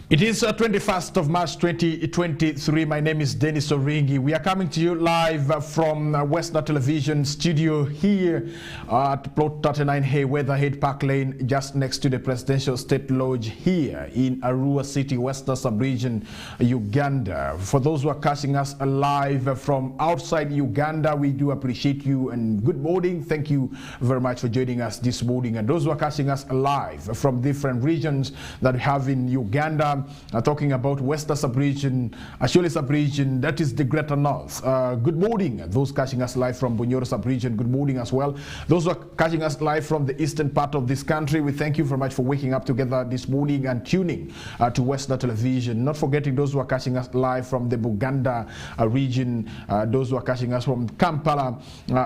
It is 21st of March 2023. My name is Denis Oringi. We are coming to you live from Westnile Television studio here at Plot 39 Weatherhead Park Lane, just next to the Presidential State Lodge here in Arua City, Western Sub-Region, Uganda. For those who are catching us live from outside Uganda, we do appreciate you and good morning. Thank you very much for joining us this morning. And those who are catching us live from different regions that we have in Uganda, talking about Western Sub-Region, Ashole Sub-Region, that is the Greater North. Good morning. Those catching us live from Bunyoro Sub-Region, good morning as well. Those who are catching us live from the eastern part of this country, we thank you very much for waking up together this morning and tuning to Westnile Television. Not forgetting those who are catching us live from the Buganda region, those who are catching us from Kampala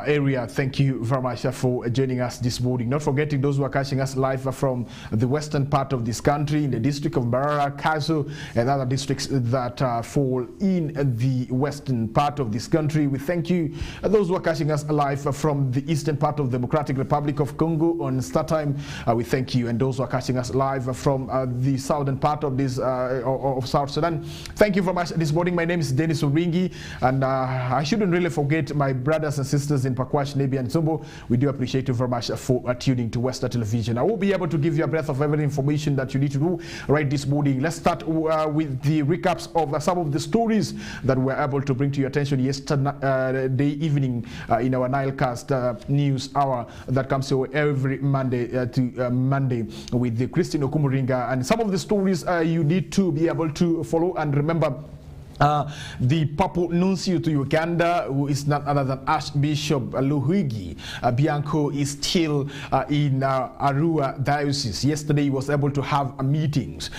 area, thank you very much for joining us this morning. Not forgetting those who are catching us live from the western part of this country, in the district of Mbarara, Kazo, and other districts that fall in the western part of this country. We thank you. Those who are catching us live from the eastern part of the Democratic Republic of Congo on Star Time, we thank you. And those who are catching us live from the southern part of this of South Sudan, thank you very much this morning. My name is Denis Oringi, and I shouldn't really forget my brothers and sisters in Pakwash, Nebi, and Zombo. We do appreciate you very much for tuning to Westnile Television. I will be able to give you a breath of every information that you need to do right this morning. Let's start with the recaps of some of the stories that we're able to bring to your attention yesterday evening in our Nilecast news hour that comes to every Monday to Monday with the Christine Okumuringa. And some of the stories you need to be able to follow and remember. The Papal Nuncio to Uganda, who is none other than Archbishop Luigi Bianco, is still in Arua Diocese. Yesterday he was able to have meetings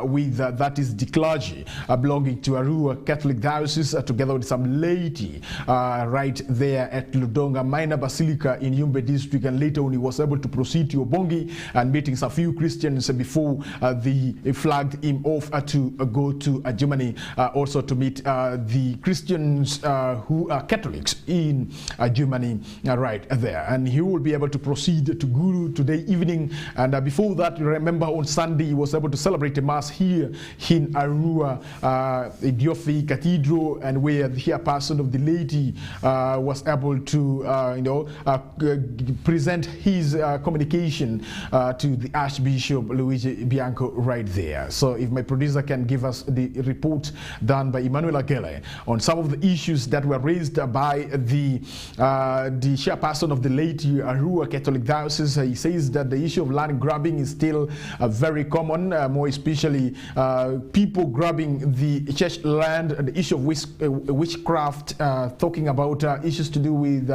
with that is the clergy belonging to Arua Catholic Diocese, together with some laity right there at Ludonga Minor Basilica in Yumbe District, and later on he was able to proceed to Obongi and meeting some few Christians before they flagged him off to go to Germany, also to meet the Christians who are Catholics in Germany right there. And he will be able to proceed to Guru today evening. And before that, remember on Sunday he was able to celebrate a mass here in Arua Idiofi Cathedral, and where the person of the laity was able to present his communication to the Archbishop Luigi Bianco right there. So if my producer can give us the report done by Emmanuel Agele on some of the issues that were raised by the chairperson of the laity Arua Catholic Diocese. He says that the issue of land grabbing is still very common, more especially people grabbing the church land, the issue of witchcraft, talking about issues to do with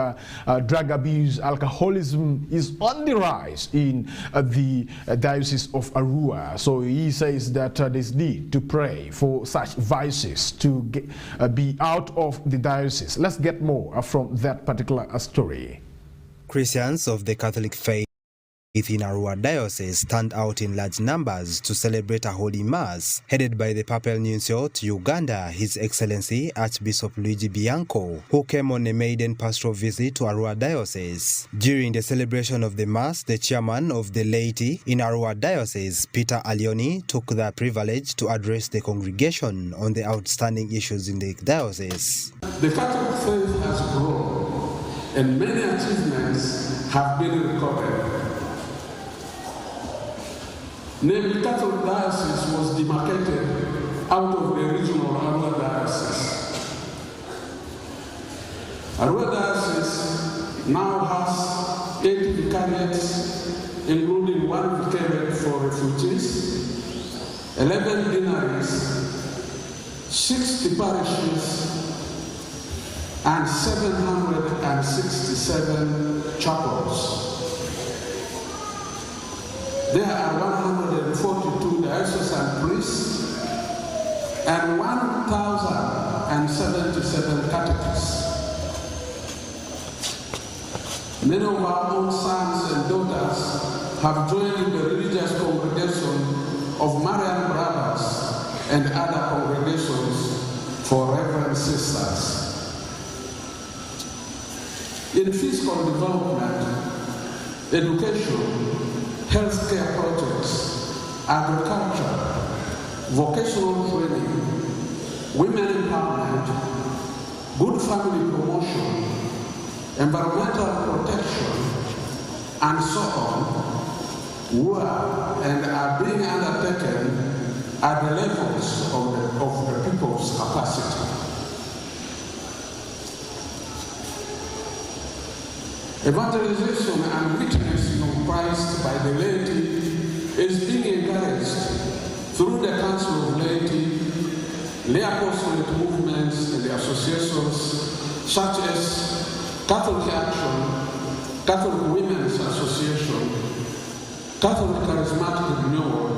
drug abuse, alcoholism is on the rise in the Diocese of Arua. So he says that there's need to pray for such vices to be out of the diocese. Let's get more from that particular story. Christians of the Catholic faith in Arua Diocese stand out in large numbers to celebrate a Holy Mass headed by the Papal Nuncio to Uganda, His Excellency Archbishop Luigi Bianco, who came on a maiden pastoral visit to Arua Diocese. During the celebration of the Mass, the chairman of the laity in Arua Diocese, Peter Alioni, took the privilege to address the congregation on the outstanding issues in the diocese. The Catholic faith has grown, and many achievements have been recorded. Namely, Catholic Diocese was demarcated out of the original Arua Diocese. Arua Diocese now has 8 vicariates, including 1 vicariate for refugees, 11 deaneries, 60 parishes, and 767 chapels. There are 142 diocesan priests and 1,077 catechists. Many of our own sons and daughters have joined the religious congregation of Marian Brothers and other congregations for Reverend Sisters. In physical development, education, healthcare projects, agriculture, vocational training, women empowerment, good family promotion, environmental protection, and so on, were and are being undertaken at the levels of the people's capacity. Evangelization and witnessing of Christ by the laity is being encouraged through the Council of Laity, lay apostolate movements and the associations such as Catholic Action, Catholic Women's Association, Catholic Charismatic Renewal,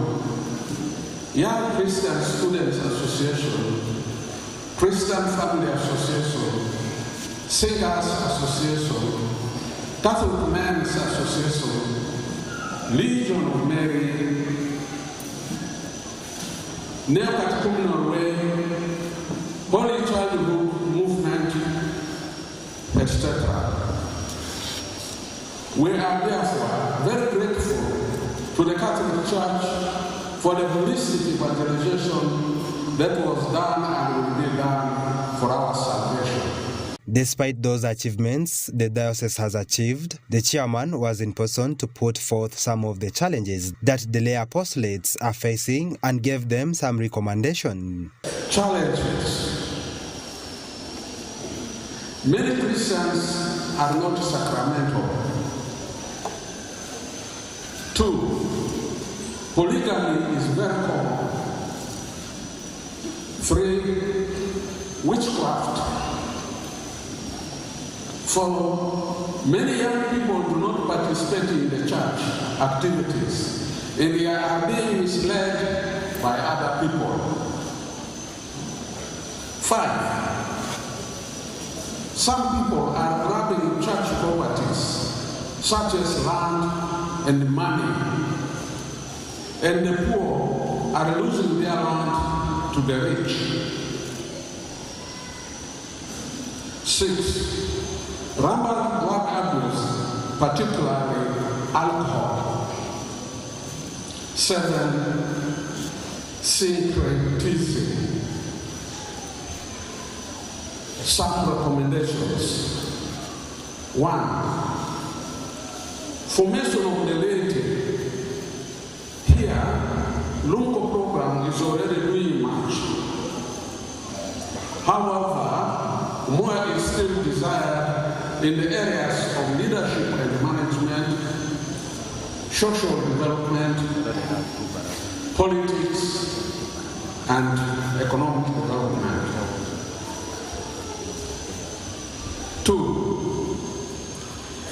Young Christian Students Association, Christian Family Association, Singers Association, Catholic Men's Association, Legion of Mary, Neo-Catechumenal Way, Holy Childhood Movement, etc. We are therefore very grateful to the Catholic Church for the holistic evangelization that was done and will be done for our salvation. Despite those achievements the diocese has achieved, the chairman was in person to put forth some of the challenges that the lay apostolates are facing and gave them some recommendations. Challenges. Many Christians are not sacramental. 2, polygamy is very common. 3, witchcraft. 4, many young people do not participate in the church activities and they are being misled by other people. 5, some people are grabbing church properties such as land and money, and the poor are losing their land to the rich. 6, rampant drug abuse, particularly alcohol. 7, syncretism. Some recommendations. 1, formation of the laity. Here, Lungo program is already doing much. However, more is still desired in the areas of leadership and management, social development, politics, and economic development. 2,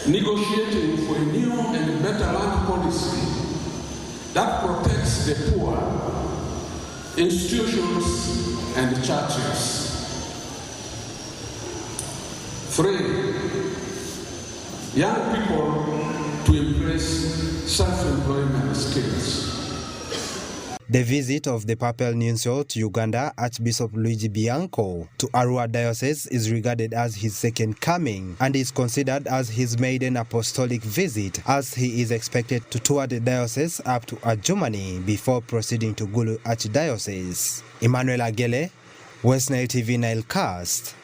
negotiating for a new and better land policy that protects the poor, institutions, and churches. 3, young people to embrace self-employment skills. The visit of the Papal Nuncio to Uganda, Archbishop Luigi Bianco, to Arua Diocese is regarded as his second coming and is considered as his maiden apostolic visit, as he is expected to tour the diocese up to Germany before proceeding to Gulu Archdiocese. Emmanuel Agele, Westnile TV Nilecast.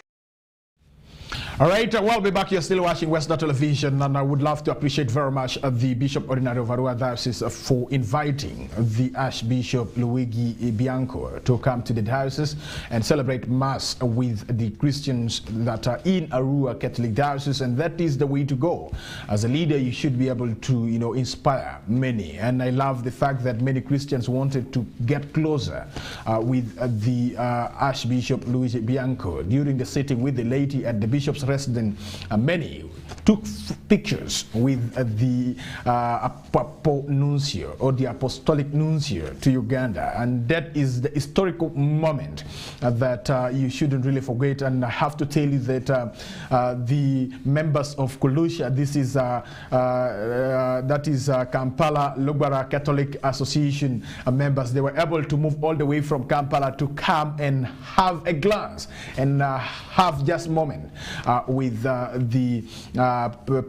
All right, we'll be back. You're still watching Westnile Television, and I would love to appreciate very much the Bishop Ordinary of Arua Diocese for inviting the Archbishop Luigi Bianco to come to the diocese and celebrate Mass with the Christians that are in Arua Catholic Diocese, and that is the way to go. As a leader, you should be able to, inspire many, and I love the fact that many Christians wanted to get closer with the Archbishop Luigi Bianco during the sitting with the laity at the Bishop's residence. Many took pictures with the Papal Nuncio or the Apostolic Nuncio to Uganda, and that is the historical moment that you shouldn't really forget. And I have to tell you that the members of Kolusha, this is that is Kampala Lugbarra Catholic Association members, they were able to move all the way from Kampala to come and have a glance and have just a moment with the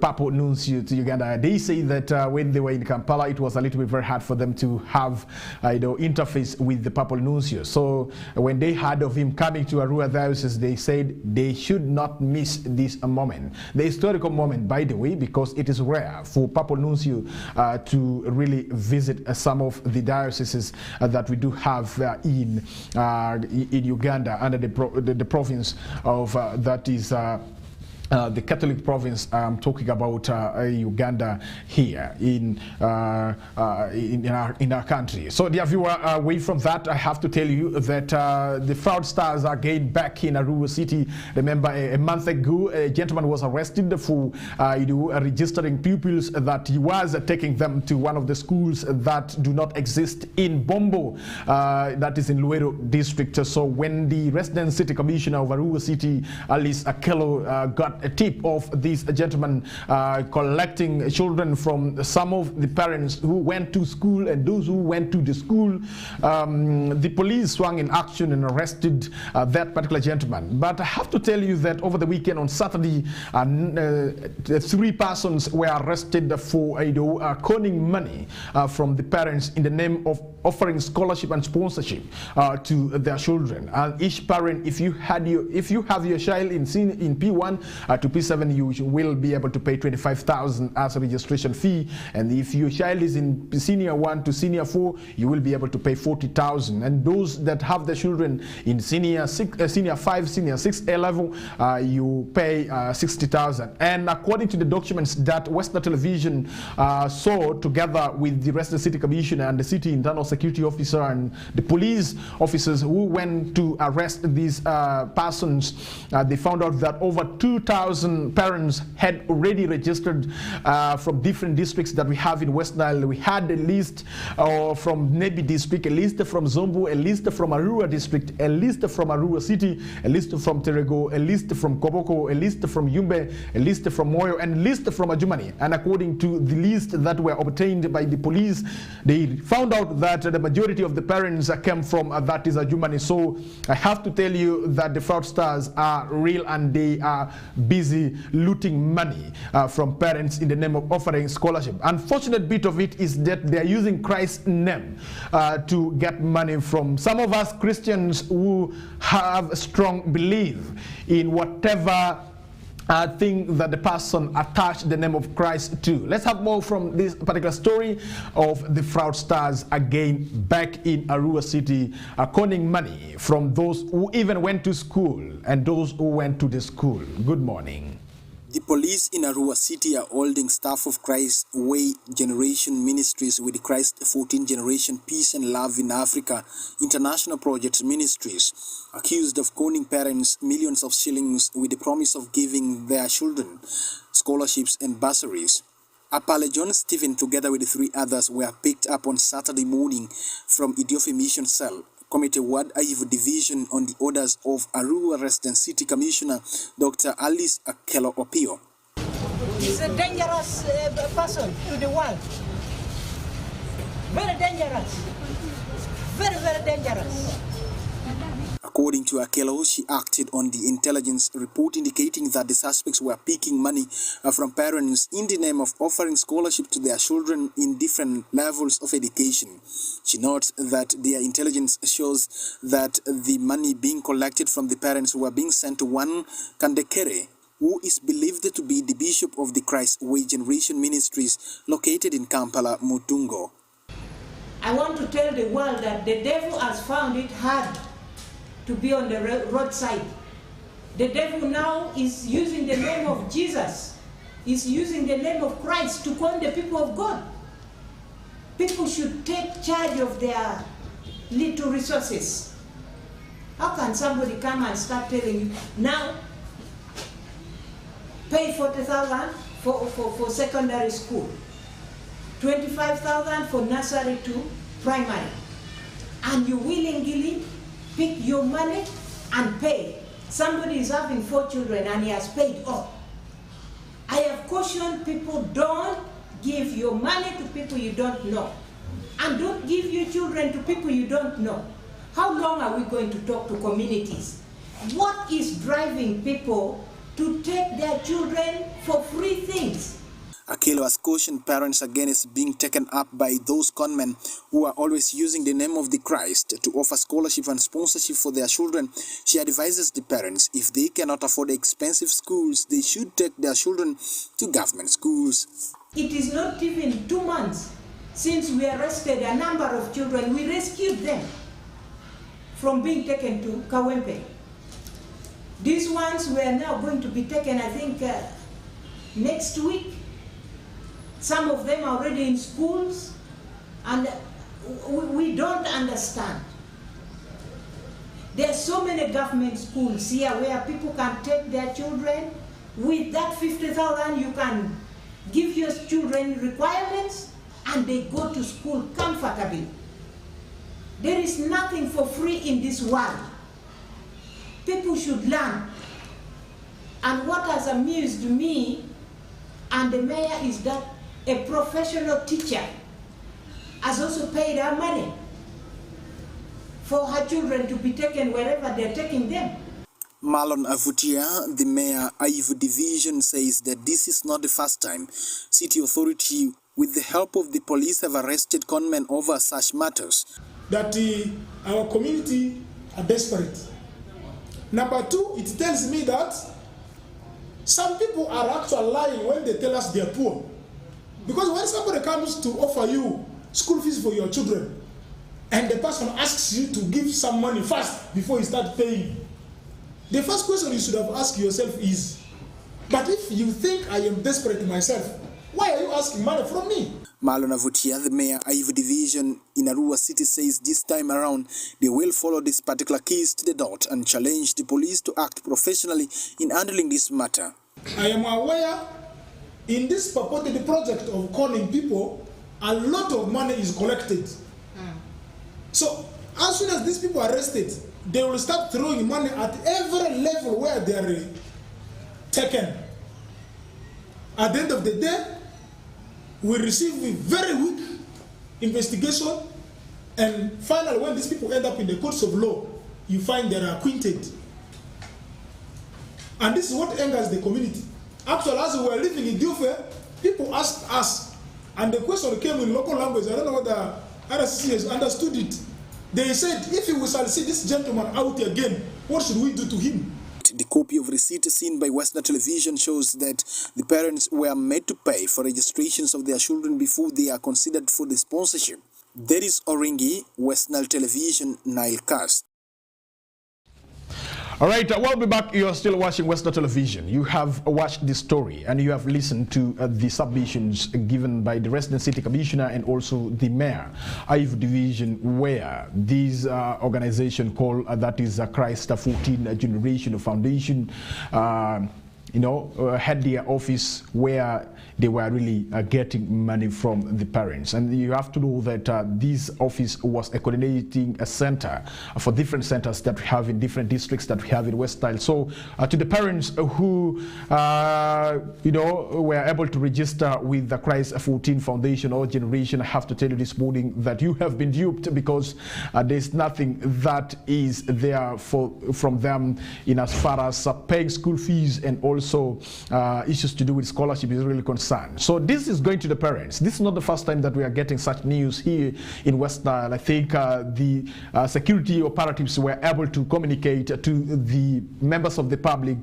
Papal Nuncio to Uganda. They say that when they were in Kampala, it was a little bit very hard for them to have interface with the Papal Nuncio. So when they heard of him coming to Arua Diocese, they said they should not miss this moment. The historical moment, by the way, because it is rare for Papal Nuncio to really visit some of the dioceses that we do have in Uganda under the province of that is the Catholic province. I'm talking about Uganda here in our country. So dear viewer, away from that, I have to tell you that the fraudsters are again back in Arua City. Remember, a month ago, a gentleman was arrested for registering pupils that he was taking them to one of the schools that do not exist in Bombo, that is in Luero district. So when the resident city commissioner of Arua City, Alice Akello, got a tip of this gentleman collecting children from some of the parents who went to school and those who went to the school, the police swung in action and arrested that particular gentleman. But I have to tell you that over the weekend on Saturday, 3 persons were arrested for conning money from the parents in the name of offering scholarship and sponsorship to their children. And each parent, if you have your child in P1 to P7, you will be able to pay 25,000 as a registration fee, and if your child is in senior 1 to senior 4, you will be able to pay 40,000. And those that have their children in senior 5, senior 6 A level, you pay 60,000. And according to the documents that Westnile Television saw together with the resident city commissioner and the city internal security officer and the police officers who went to arrest these persons, they found out that over 2,000 parents had already registered from different districts that we have in Westnile. We had a list from Nebi district, a list from Zombo, a list from Arua district, a list from Arua city, a list from Terego, a list from Koboko, a list from Yumbe, a list from Moyo, and a list from Ajumani. And according to the list that were obtained by the police, they found out that the majority of the parents came from that is Ajumani. So I have to tell you that the fraudsters are real and they are busy looting money from parents in the name of offering scholarship. Unfortunate bit of it is that they are using Christ's name to get money from some of us Christians who have a strong belief in whatever thing that the person attached the name of Christ to. Let's have more from this particular story of the fraudsters again back in Arua City, conning money from those who even went to school and those who went to the school. Good morning. The police in Arua City are holding staff of Christ Way Generation Ministries with Christ 14 Generation Peace and Love in Africa International Project Ministries, accused of conning parents millions of shillings with the promise of giving their children scholarships and bursaries. Apale John Stephen, together with 3 others, were picked up on Saturday morning from Idiofe Mission Cell, Committee Ward Ivo Division, on the orders of Arua Resident City Commissioner Dr. Alice Akello Opio. He's a dangerous person to the world. Very dangerous. Very, very dangerous. According to Akello, she acted on the intelligence report indicating that the suspects were picking money from parents in the name of offering scholarship to their children in different levels of education. She notes that their intelligence shows that the money being collected from the parents were being sent to one Kandekere, who is believed to be the bishop of the Christ Way Generation Ministries located in Kampala, Mutungo. I want to tell the world that the devil has found it hard to be on the roadside. The devil now is using the name of Jesus, is using the name of Christ to con the people of God. People should take charge of their little resources. How can somebody come and start telling you, now pay 40,000 for secondary school, 25,000 for nursery to primary, and you willingly pick your money and pay. Somebody is having 4 children and he has paid all. I have cautioned people, don't give your money to people you don't know. And don't give your children to people you don't know. How long are we going to talk to communities? What is driving people to take their children for free things. Akelo has cautioned parents against being taken up by those conmen who are always using the name of the Christ to offer scholarship and sponsorship for their children. She advises the parents, if they cannot afford expensive schools, they should take their children to government schools. It is not even 2 months since we arrested a number of children. We rescued them from being taken to Kawempe. These ones were now going to be taken, I think, next week. Some of them are already in schools, and we don't understand. There are so many government schools here where people can take their children. With that 50,000, you can give your children requirements, and they go to school comfortably. There is nothing for free in this world. People should learn. And what has amused me and the mayor is that a professional teacher has also paid her money for her children to be taken wherever they're taking them. Marlon Avutia, the mayor, Aivu Division, says that this is not the first time city authority, with the help of the police, have arrested conmen over such matters. That our community are desperate. Number two, it tells me that some people are actually lying when they tell us they're poor. Because when somebody comes to offer you school fees for your children, and the person asks you to give some money first before you start paying, the first question you should have asked yourself is, but if you think I am desperate myself, why are you asking money from me? Marlon Avutia, the mayor, Aivu Division in Arua City, says this time around they will follow this particular case to the dot and challenge the police to act professionally in handling this matter. I am aware in this purported project of calling people, a lot of money is collected. So as soon as these people are arrested, they will start throwing money at every level where they are taken. At the end of the day, we receive a very weak investigation, and finally when these people end up in the courts of law, you find they are acquitted. And this is what angers the community. Actually, as we were living in Diofe, people asked us, and the question came in local language. I don't know whether RCC has understood it. They said, if we shall see this gentleman out again, what should we do to him? The copy of receipt seen by Westnile Television shows that the parents were made to pay for registrations of their children before they are considered for the sponsorship. There is Oringi, Westnile Television, Nilecast. All right, we'll be back. You're still watching Westnile Television. You have watched this story and you have listened to the submissions given by the resident city commissioner and also the mayor, Aivu Division, where this organization called, that is Christ 14 Generation Foundation, had their office where they were really getting money from the parents. And you have to know that this office was a coordinating center for different centers that we have in different districts that we have in Westnile. So to the parents who were able to register with the Christ 14 Foundation or Generation, I have to tell you this morning that you have been duped, because there's nothing that is there from them in as far as paying school fees and also issues to do with scholarship is really concerned. So this is going to the parents. This is not the first time that we are getting such news here in Westnile. I think the security operatives were able to communicate to the members of the public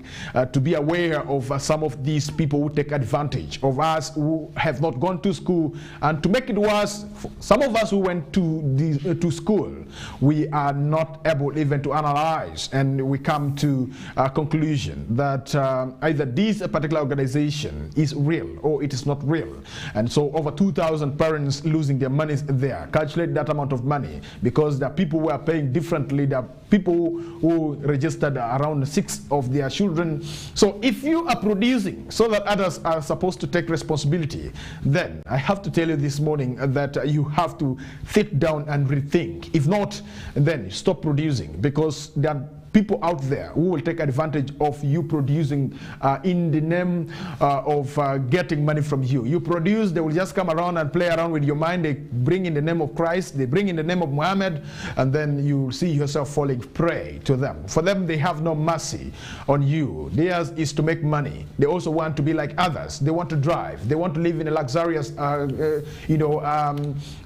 to be aware of some of these people who take advantage of us who have not gone to school. And to make it worse, some of us who went to school, we are not able even to analyze, and we come to a conclusion that either this particular organization is real or it is not real. And so over 2,000 parents losing their money there. Calculate that amount of money, because there are people who are paying differently. There are people who registered around 6 of their children. So if you are producing so that others are supposed to take responsibility, then I have to tell you this morning that you have to sit down and rethink. If not, then stop producing, because there are people out there who will take advantage of you producing in the name of getting money from you. You produce, they will just come around and play around with your mind. They bring in the name of Christ, they bring in the name of Muhammad, and then you see yourself falling prey to them. For them, they have no mercy on you. Theirs is to make money. They also want to be like others. They want to drive. They want to live in a luxurious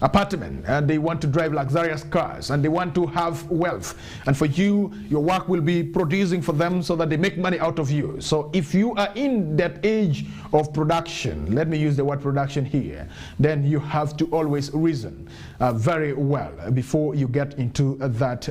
apartment, and they want to drive luxurious cars, and they want to have wealth. And for you, your work will be producing for them so that they make money out of you. So if you are in that age of production, let me use the word production here, then you have to always reason very well before you get into that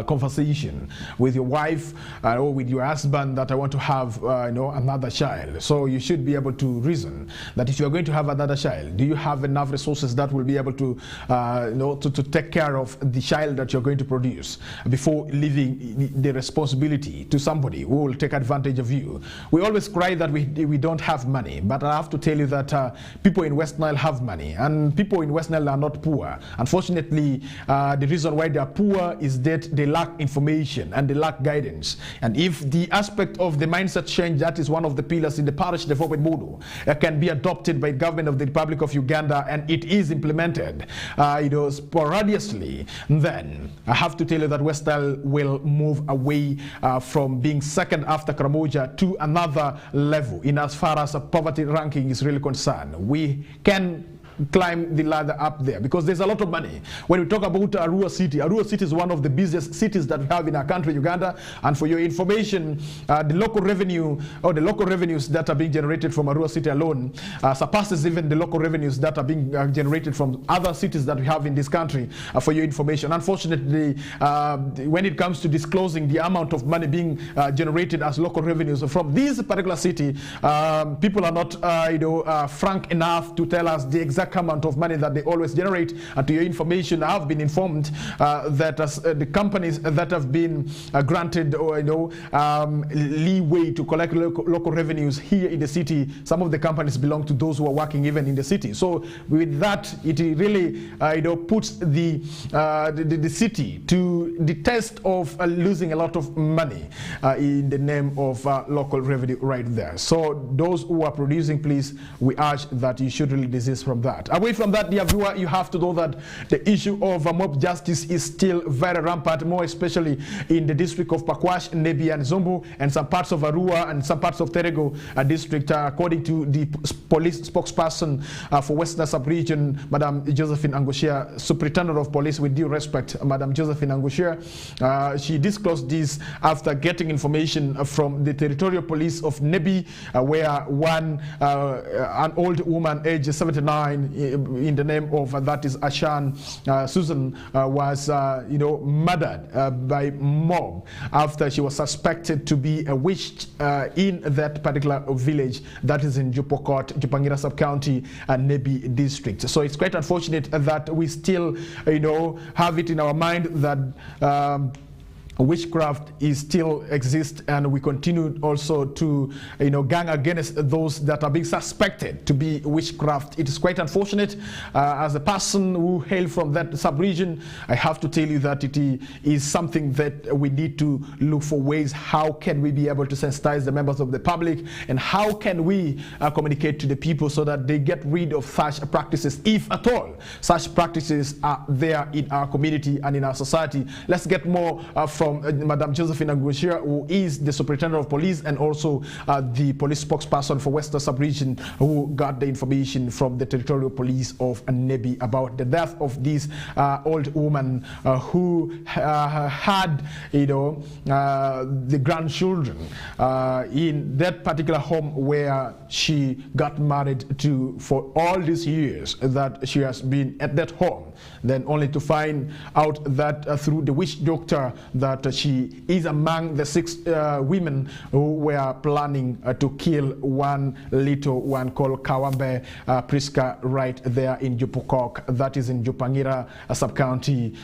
conversation with your wife or with your husband that I want to have another child. So you should be able to reason that if you are going to have another child, do you have enough resources that will be able to to take care of the child that you're going to produce before leaving the responsibility to somebody who will take advantage of you. We always cry that we don't have money, but I have to tell you that people in Westnile have money, and people in Westnile are not poor. Unfortunately, the reason why they are poor is that they lack information and they lack guidance. And if the aspect of the mindset change, that is one of the pillars in the parish development model, can be adopted by government of the Republic of Uganda, and it is implemented sporadically, then I have to tell you that Westnile will move away from being second after Karamoja to another level in as far as poverty ranking is really concerned. We can climb the ladder up there because there's a lot of money. When we talk about Arua City is one of the busiest cities that we have in our country, Uganda. And for your information, the local revenue or the local revenues that are being generated from Arua City alone surpasses even the local revenues that are being generated from other cities that we have in this country. For your information, unfortunately, when it comes to disclosing the amount of money being generated as local revenues from this particular city, people are not frank enough to tell us the exact amount of money that they always generate. And to your information, I have been informed that the companies that have been granted leeway to collect local revenues here in the city, some of the companies belong to those who are working even in the city. So with that, it really puts the city to the test of losing a lot of money in the name of local revenue right there. So those who are producing, please, we urge that you should really desist from that. Away from that, dear viewer, you have to know that the issue of mob justice is still very rampant, more especially in the district of Pakwash, Nebi and Zumbu, and some parts of Arua and some parts of Terego district, according to the police spokesperson for Western Sub-Region, Madam Josephine Angushia, Superintendent of Police, with due respect, Madam Josephine Angushia. She disclosed this after getting information from the territorial police of Nebi, where an old woman aged 79 in the name of that is Ashan Susan was murdered by mob after she was suspected to be a witch in that particular village that is in Jupokot, Jupangira sub-county and Nebi district. So it's quite unfortunate that we still have it in our mind that witchcraft is still exists, and we continue also to gang against those that are being suspected to be witchcraft. It is quite unfortunate. As a person who hail from that sub-region, I have to tell you that it is something that we need to look for ways. How can we be able to sensitize the members of the public, and how can we communicate to the people so that they get rid of such practices, if at all such practices are there in our community and in our society. Let's get more from Madam Josephine Angushia, who is the Superintendent of Police and also the police spokesperson for Western Sub-Region, who got the information from the territorial police of Nebi about the death of this old woman who had the grandchildren in that particular home where she got married to for all these years that she has been at that home, then only to find out that through the witch doctor that she is among the 6 women who were planning to kill one little one called Kawambe Priska right there in Jupokok, that is in Jupangira sub-county,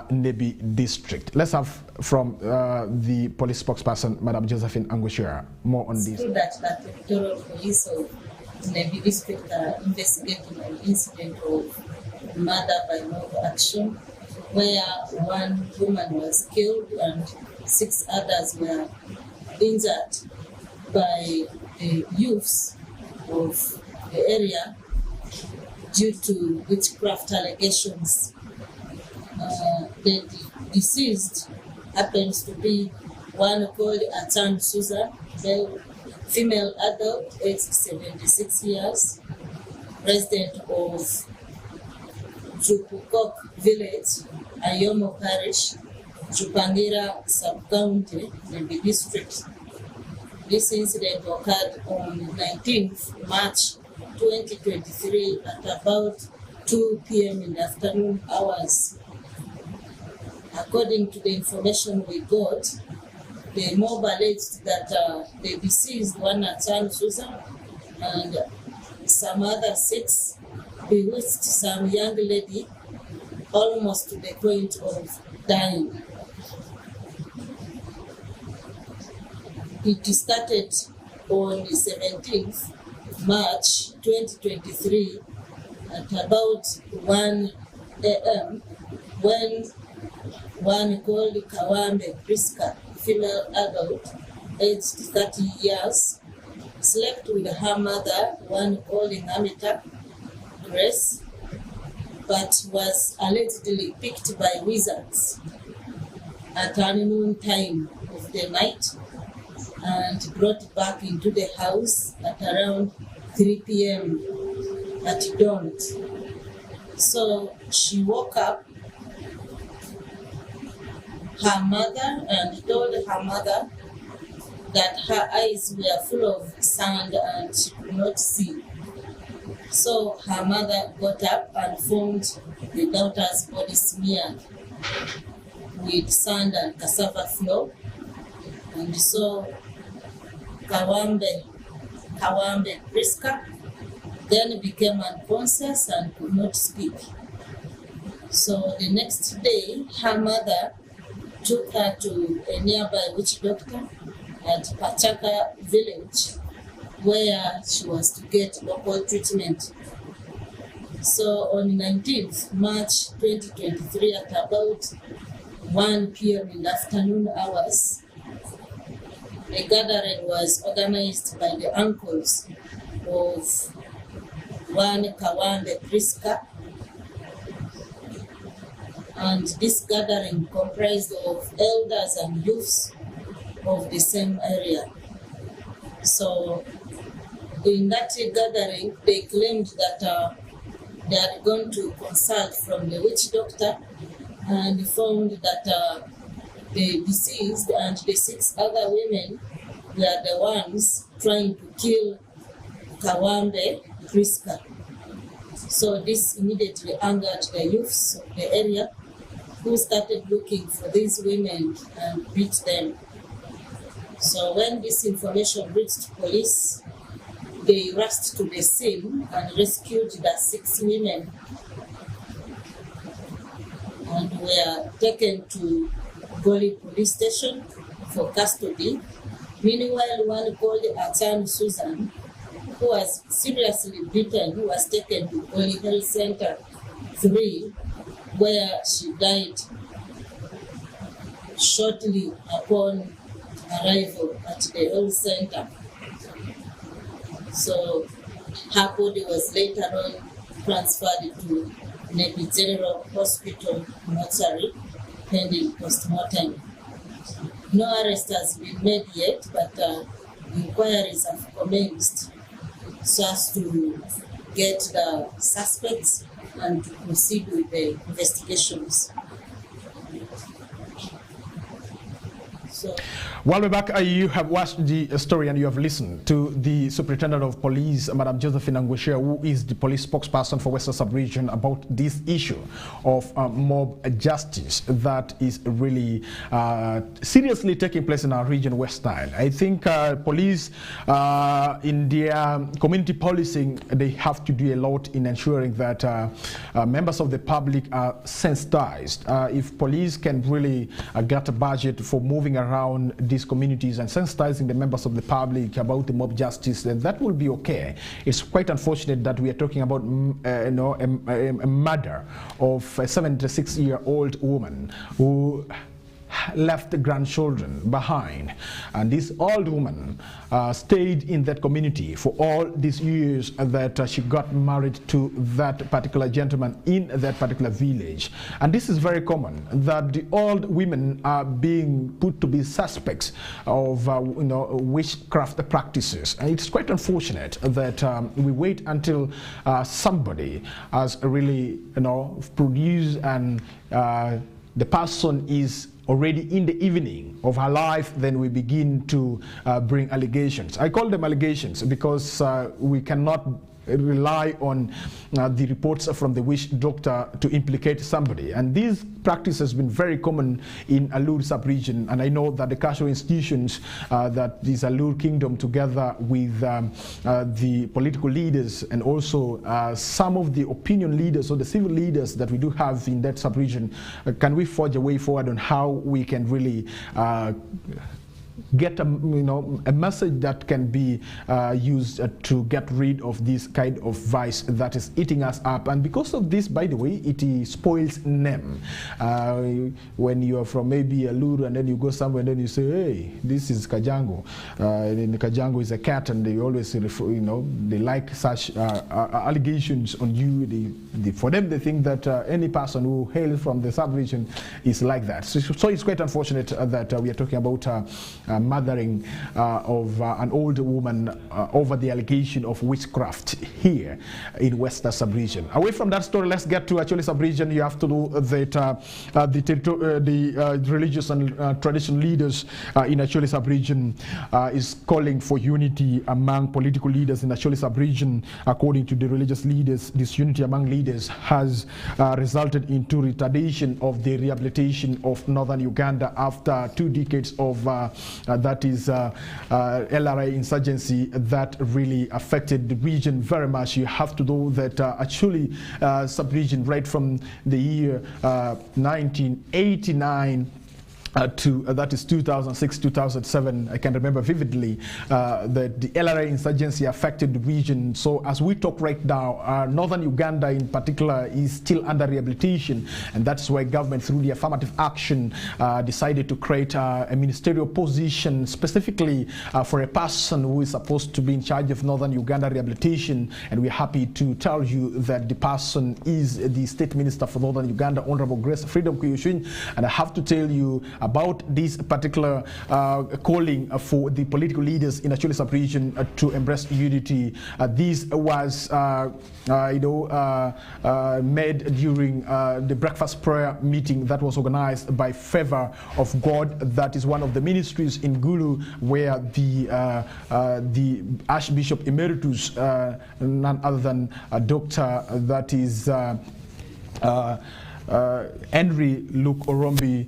Nebi district. Let's have from the police spokesperson, Madam Josephine Angushia, more on this. So that the territorial police of Nebi district are investigating an incident of murder by mob action where one woman was killed and 6 others were injured by the youths of the area due to witchcraft allegations. The deceased happens to be one called Atan Susan, the female adult, aged 76 years, resident of Jupukok village, Ayomo parish, Jupangira sub-county, Nembe district. This incident occurred on 19th March 2023 at about 2 p.m. in the afternoon hours. According to the information we got, the mob alleged that the deceased, one Atan Susan, and some other 6 bewitched some young lady almost to the point of dying. It started on the 17th March 2023 at about 1 a.m. when one called Kawambe Priska, female adult, aged 30 years, slept with her mother, one called Amita Grace, but was allegedly picked by wizards at unknown time of the night and brought back into the house at around 3 p.m. at dawn. So she woke up her mother and told her mother that her eyes were full of sand and she could not see. So her mother got up and found the daughter's body smeared with sand and cassava flour, and so Kawambe Priska then became unconscious and could not speak. So the next day, her mother took her to a nearby witch doctor at Pachaka village, where she was to get local treatment. So on 19th March 2023 at about 1 p.m. in the afternoon hours, a gathering was organized by the uncles of one Kawambe Priska, and this gathering comprised of elders and youths of the same area. So in that gathering, they claimed that they had gone to consult from the witch doctor and found that the deceased and the 6 other women were the ones trying to kill Kawambe Priska. So this immediately angered the youths of the area, who started looking for these women and beat them. So when this information reached police, they rushed to the scene and rescued the 6 women and were taken to Goli police station for custody. Meanwhile, one called Atan Susan, who was seriously beaten, was taken to Goli Health Center 3, where she died shortly upon arrival at the health center. So her body was later on transferred to Nembe General Hospital mortuary pending postmortem. No arrest has been made yet, but inquiries have commenced so as to get the suspects and to proceed with the investigations. So, while we're back, you have watched the story and you have listened to the Superintendent of Police, Madam Josephine Angweshe, who is the police spokesperson for Western Sub-Region, about this issue of mob justice that is really seriously taking place in our region, Westnile. I think police in their community policing, they have to do a lot in ensuring that members of the public are sensitized. If police can really get a budget for moving around these communities and sensitizing the members of the public about the mob justice, then that will be okay. It's quite unfortunate that we are talking about a murder of a 76-year-old woman who left the grandchildren behind, and this old woman stayed in that community for all these years that she got married to that particular gentleman in that particular village. And this is very common, that the old women are being put to be suspects of witchcraft practices, and it's quite unfortunate that we wait until somebody has really produced and the person is already in the evening of her life, then we begin to bring allegations. I call them allegations because we cannot rely on the reports from the witch doctor to implicate somebody. And this practice has been very common in Alur sub-region, and I know that the cultural institutions, that this Alur kingdom, together with the political leaders and also some of the opinion leaders or the civil leaders that we do have in that sub-region, can we forge a way forward on how we can really get a message that can be used to get rid of this kind of vice that is eating us up. And because of this, by the way, it spoils name. When you are from maybe Aluru and then you go somewhere and then you say, hey, this is Kajango, and Kajango is a cat, and they always refer, they like such allegations on you. For them, they think that any person who hails from the sub-region is like that. So it's quite unfortunate that we are talking about murdering of an old woman over the allegation of witchcraft here in Western sub-region. Away from that story, let's get to Acholi sub-region. You have to know that the religious and traditional leaders in Acholi sub-region is calling for unity among political leaders in Acholi sub-region. According to the religious leaders, this unity among leaders has resulted into retardation of the rehabilitation of northern Uganda after 2 decades of that is LRA insurgency that really affected the region very much. You have to know that actually sub-region right from the year 1989 to that is 2006, 2007, I can remember vividly that the LRA insurgency affected the region. So as we talk right now, northern Uganda in particular is still under rehabilitation, and that's why government, through the affirmative action, decided to create a ministerial position specifically for a person who is supposed to be in charge of northern Uganda rehabilitation. And we're happy to tell you that the person is the State Minister for Northern Uganda, Honorable Grace Freedom Kuyushin. And I have to tell you about this particular calling for the political leaders in Acholi sub-region to embrace unity. This was made during the breakfast prayer meeting that was organized by Favor of God. That is one of the ministries in Gulu where the Archbishop Emeritus, none other than a doctor, that is Henry Luke Orombi,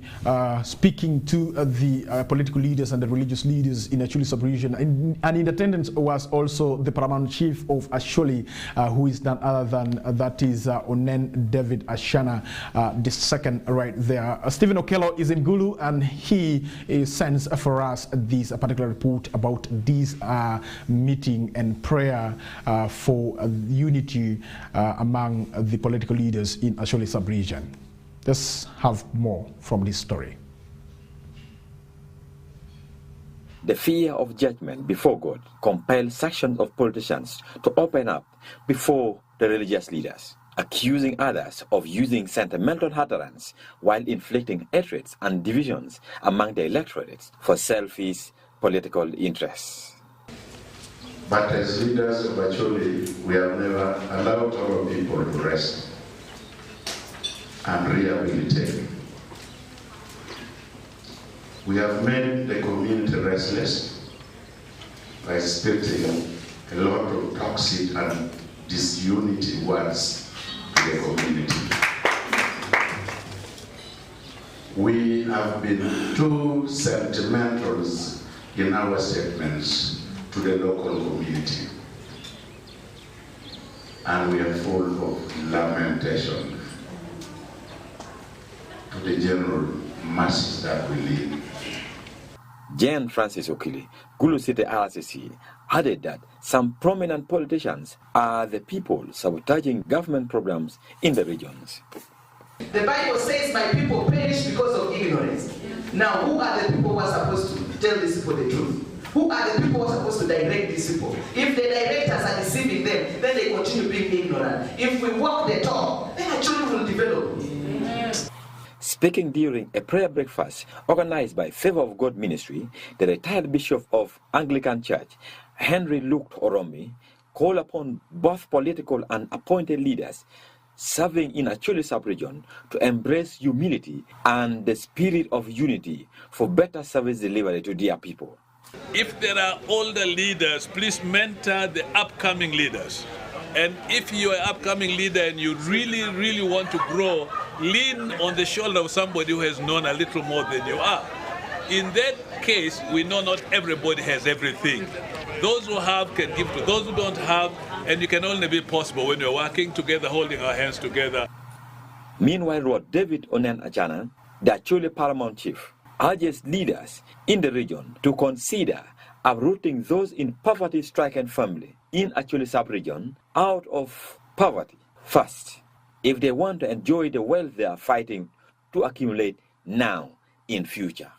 speaking to the political leaders and the religious leaders in Acholi sub-region. And in attendance was also the paramount chief of Acholi, who is none other than, that is Onen David Ashana, the second right there. Stephen Okello is in Gulu, and he sends for us this particular report about this meeting and prayer for unity among the political leaders in Acholi sub-region. Let's have more from this story. The fear of judgment before God compels sections of politicians to open up before the religious leaders, accusing others of using sentimental utterance while inflicting hatred and divisions among the electorate for selfish political interests. But as leaders of Acholi, we have never allowed our people to rest and rehabilitate. We have made the community restless by spitting a lot of toxic and disunity words to the community. We have been too sentimental in our statements to the local community, and we are full of lamentation to the general masses that we lead. Jane Francis Okili, Gulu City RCC, added that some prominent politicians are the people sabotaging government programs in the regions. The Bible says my people perish because of ignorance. Now, who are the people who are supposed to tell these people the truth? Who are the people who are supposed to direct these people? If the directors are deceiving them, then they continue being ignorant. If we walk the talk, then our children will develop. Speaking during a prayer breakfast organized by Favor of God Ministry, the retired Bishop of Anglican Church, Henry Luke Oromi, called upon both political and appointed leaders serving in Acholi sub-region to embrace humility and the spirit of unity for better service delivery to their people. If there are older leaders, please mentor the upcoming leaders. And if you are an upcoming leader and you really want to grow, lean on the shoulder of somebody who has known a little more than you are. In that case, we know not everybody has everything. Those who have can give to those who don't have, and it can only be possible when we're working together, holding our hands together. Meanwhile, Lord David Onen Achana, the Acholi Paramount Chief, urges leaders in the region to consider uprooting those in poverty-stricken family in Acholi sub-region out of poverty first, if they want to enjoy the wealth they are fighting to accumulate now in future.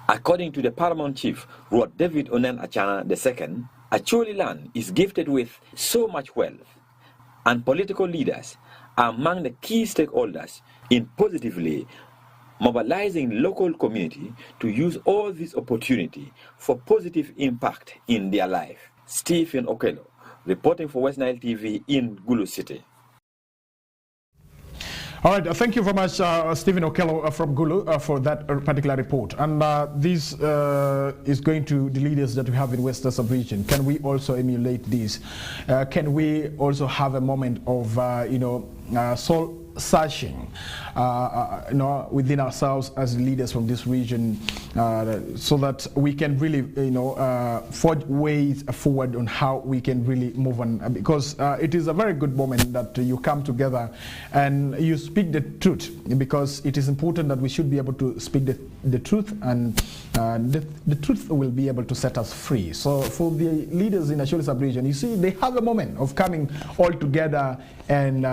According to the Paramount Chief, Lord David Onen Achana II, Acholi land is gifted with so much wealth, and political leaders are among the key stakeholders in positively mobilizing local community to use all this opportunity for positive impact in their life. Stephen Okello, reporting for Westnile TV in Gulu City. All right, thank you very much, Stephen Okello from Gulu, for that particular report. And this is going to the leaders that we have in Western sub-region. Can we also emulate this? Can we also have a moment of, soul searching, within ourselves as leaders from this region, so that we can really, forge ways forward on how we can really move on, because it is a very good moment that you come together and you speak the truth, because it is important that we should be able to speak the truth, and the truth will be able to set us free. So for the leaders in Acholi sub-region, you see, they have a moment of coming all together and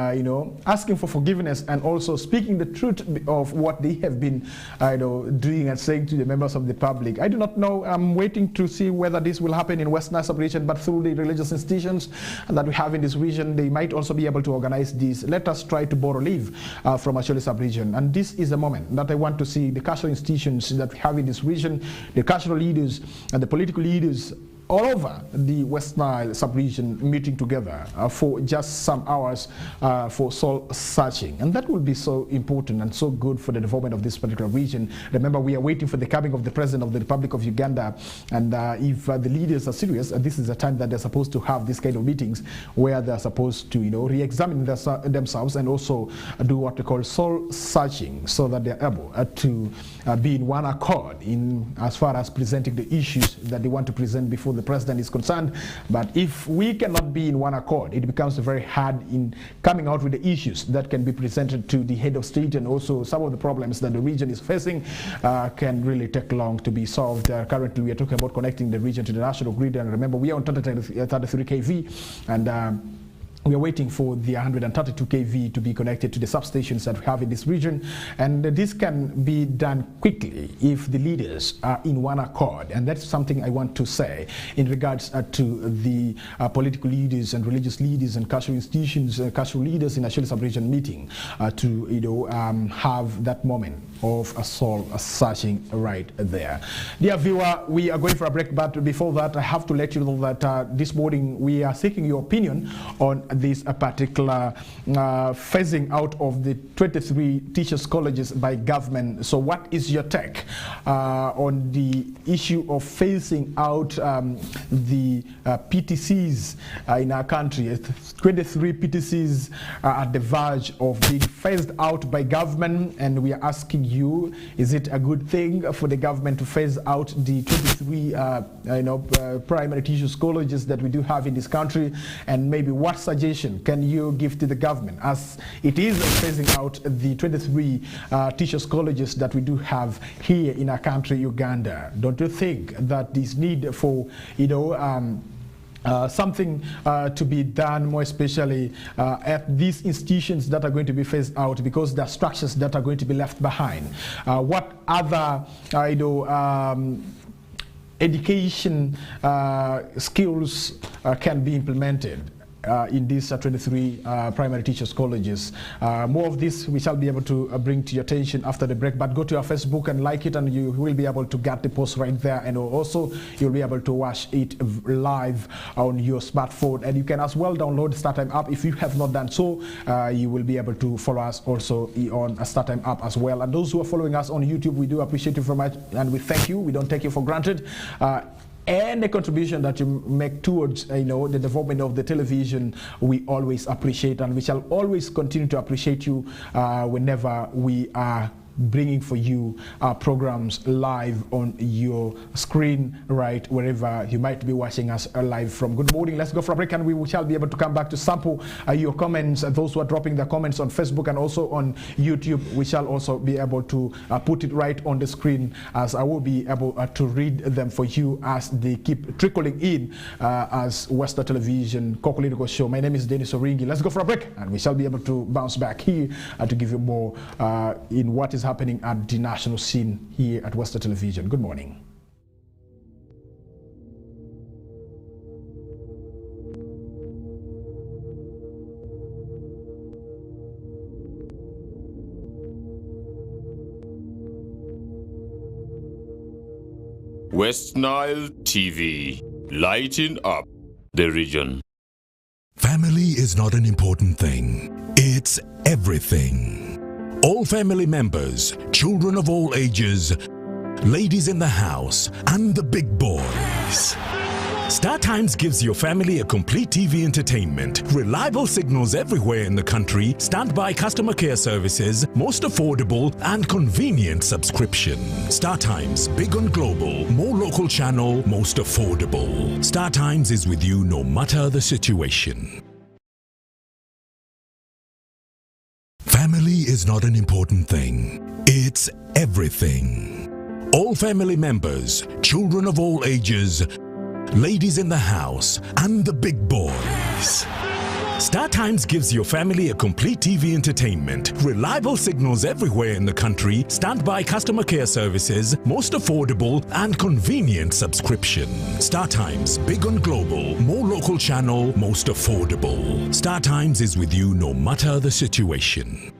asking for forgiveness, and also speaking the truth of what they have been doing and saying to the members of the public. I do not know. I'm waiting to see whether this will happen in Westnile sub-region, but through the religious institutions that we have in this region, they might also be able to organize this. Let us try to borrow leave from Acholi sub-region, and this is a moment that I want to see the cultural institutions that we have in this region, the cultural leaders and the political leaders all over the Westnile sub-region meeting together for just some hours for soul searching. And that will be so important and so good for the development of this particular region. Remember, we are waiting for the coming of the President of the Republic of Uganda, and if the leaders are serious, this is the time that they're supposed to have these kind of meetings where they're supposed to re-examine themselves and also do what they call soul searching, so that they're able to be in one accord in as far as presenting the issues that they want to present before the President is concerned. But if we cannot be in one accord, it becomes very hard in coming out with the issues that can be presented to the head of state, and also some of the problems that the region is facing can really take long to be solved. Currently, we are talking about connecting the region to the national grid, and remember, we are on 33 kV, and we are waiting for the 132 kV to be connected to the substations that we have in this region, and this can be done quickly if the leaders are in one accord. And that's something I want to say in regards to the political leaders and religious leaders and cultural institutions, cultural leaders in Acholi sub-region meeting to have that moment of a soul searching right there. Dear viewer, we are going for a break, but before that, I have to let you know that this morning we are seeking your opinion on this particular phasing out of the 23 teachers colleges by government. So what is your take on the issue of phasing out the PTCs in our country? 23 PTCs are at the verge of being phased out by government, and we are asking you, is it a good thing for the government to phase out the 23 primary teachers colleges that we do have in this country? And maybe what suggestion can you give to the government as it is phasing out the 23 teachers colleges that we do have here in our country, Uganda? Don't you think that this need for something to be done, more especially at these institutions that are going to be phased out, because there are structures that are going to be left behind? What other education skills can be implemented in these 23 primary teachers colleges? More of this we shall be able to bring to your attention after the break, but go to our Facebook and like it, and you will be able to get the post right there, and also you'll be able to watch it live on your smartphone. And you can as well download the StarTime app if you have not done so. You will be able to follow us also on a StarTime app as well. And those who are following us on YouTube, we do appreciate you very much, and we thank you. We don't take you for granted. And the contribution that you make towards the development of the television, we always appreciate, and we shall always continue to appreciate you whenever we are bringing for you programs live on your screen, right wherever you might be watching us live from. Good morning. Let's go for a break, and we shall be able to come back to sample your comments. Those who are dropping their comments on Facebook and also on YouTube, we shall also be able to put it right on the screen, as I will be able to read them for you as they keep trickling in as Westnile Television Kokoliriko Show. My name is Denis Oringi. Let's go for a break, and we shall be able to bounce back here to give you more in what is happening at the national scene here at Westnile Television. Good morning. Westnile TV, lighting up the region. Family is not an important thing. It's everything. All family members, children of all ages, ladies in the house, and the big boys. StarTimes gives your family a complete TV entertainment, reliable signals everywhere in the country, standby customer care services, most affordable and convenient subscription. StarTimes, big on global, more local channel, most affordable. StarTimes is with you no matter the situation. Family is not an important thing. It's everything. All family members, children of all ages, ladies in the house, and the big boys. StarTimes gives your family a complete TV entertainment, reliable signals everywhere in the country, standby customer care services, most affordable and convenient subscription. StarTimes, big on global, more local channel, most affordable. StarTimes is with you no matter the situation.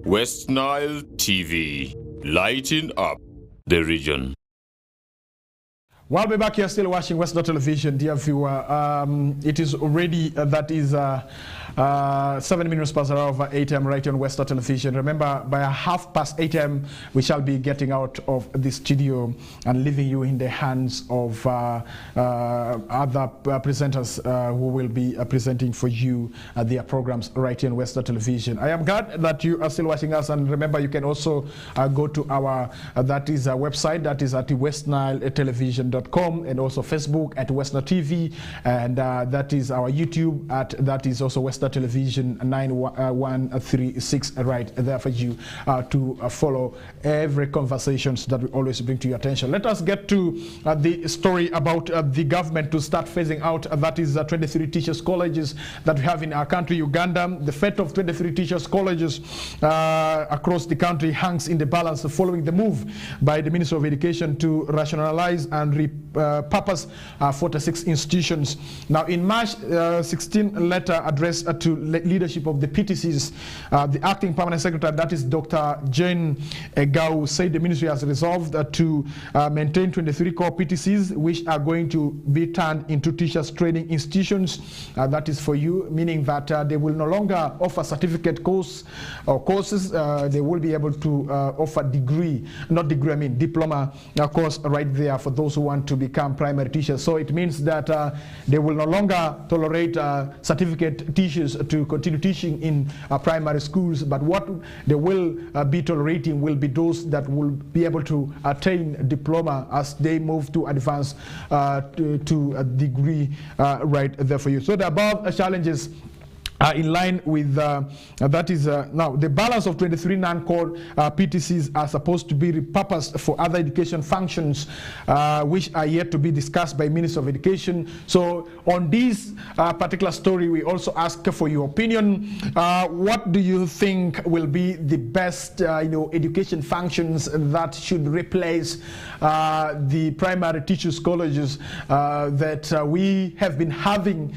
Westnile TV, lighting up the region. While we're back here still watching Westnile Television, dear viewer, it is already, 7 minutes past the hour of 8 a.m. right on Westnile Television. Remember, by 8:30 a.m. we shall be getting out of the studio and leaving you in the hands of other presenters who will be presenting for you their programs right here on Westnile Television. I am glad that you are still watching us, and remember, you can also go to our website, that is at westniletelevision.com, and also Facebook at Westnile TV, and that is our YouTube that is also Westnile Television 9136 right there for you to follow every conversations that we always bring to your attention. Let us get to the story about the government to start phasing out, that is 23 teachers colleges that we have in our country, Uganda. The fate of 23 teachers colleges across the country hangs in the balance following the move by the Minister of Education to rationalize and repurpose 46 institutions. Now, in March 16 letter addressed to leadership of the PTCs, the acting permanent secretary, that is Dr. Jane Gau, said the ministry has resolved to maintain 23 core PTCs, which are going to be turned into teachers training institutions. That is for you, meaning that they will no longer offer certificate course or courses. They will be able to offer diploma course right there for those who want to become primary teachers. So it means that they will no longer tolerate certificate teachers to continue teaching in primary schools, but what they will be tolerating will be those that will be able to attain diploma as they move to advance to a degree right there for you. So the above challenges in line with that is now the balance of 23 non-core PTCs are supposed to be repurposed for other education functions, which are yet to be discussed by Minister of Education. So on this particular story, we also ask for your opinion. What do you think will be the best education functions that should replace the primary teachers colleges that we have been having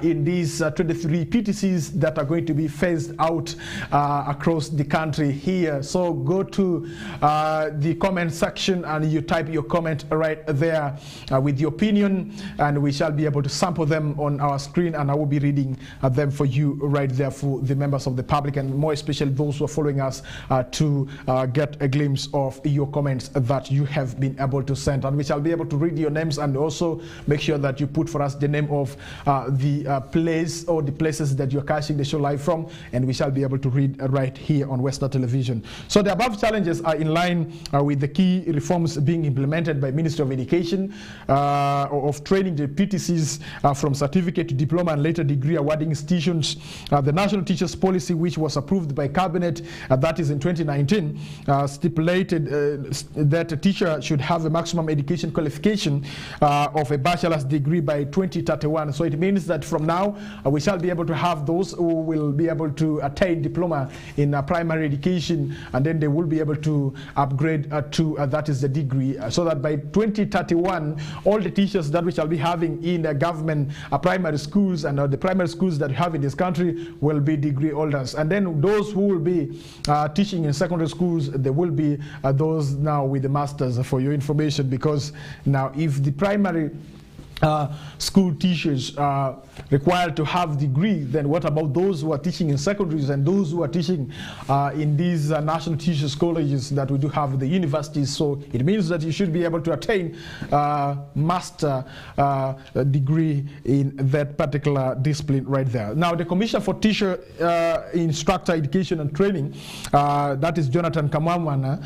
in these 23 PTCs that are going to be phased out across the country here? So go to the comment section and you type your comment right there with your opinion, and we shall be able to sample them on our screen, and I will be reading them for you right there for the members of the public, and more especially those who are following us to get a glimpse of your comments that you have been able to send, and we shall be able to read your names and also make sure that you put for us the name of the place or the places that you're catching the show live from, and we shall be able to read right here on Westnile Television. So the above challenges are in line with the key reforms being implemented by Ministry of Education of training the PTCs from certificate to diploma and later degree awarding institutions. The National Teachers Policy, which was approved by Cabinet, that is in 2019, stipulated that a teacher should have a maximum education qualification of a bachelor's degree by 2031. So it means that from now we shall be able to have those who will be able to attain diploma in primary education, and then they will be able to upgrade to that is the degree, so that by 2031 all the teachers that we shall be having in the government primary schools and the primary schools that we have in this country will be degree holders, and then those who will be teaching in secondary schools, they will be those now with the masters, for your information, because now if the primary school teachers are required to have degree, then what about those who are teaching in secondaries and those who are teaching in these national teachers colleges that we do have the universities? So it means that you should be able to attain master degree in that particular discipline right there. Now the Commissioner for Teacher Instructor Education and Training, that is Jonathan Kamamwana,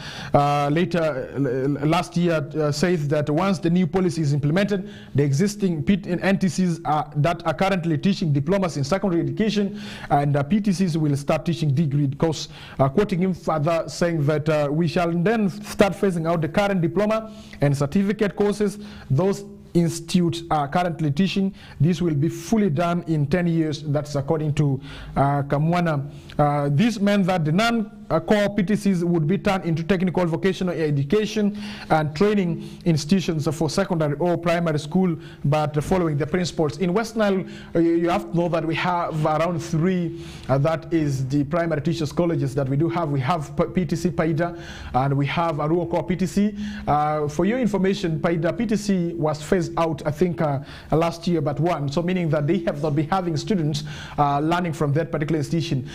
last year says that once the new policy is implemented, the existing NTCs that are currently teaching diplomas in secondary education and PTCs will start teaching degree course. Quoting him further, saying that we shall then start phasing out the current diploma and certificate courses those institutes are currently teaching. This will be fully done in 10 years. That's according to Kamwana. This meant that the non-core PTCs would be turned into technical vocational education and training institutions for secondary or primary school, but following the principles. In Westnile, you have to know that we have around 3, that is the primary teachers colleges that we do have. We have PTC Paida and we have Arua Core PTC. For your information, Paida PTC was phased out, I think, last year, but one. So meaning that they have not been having students learning from that particular institution.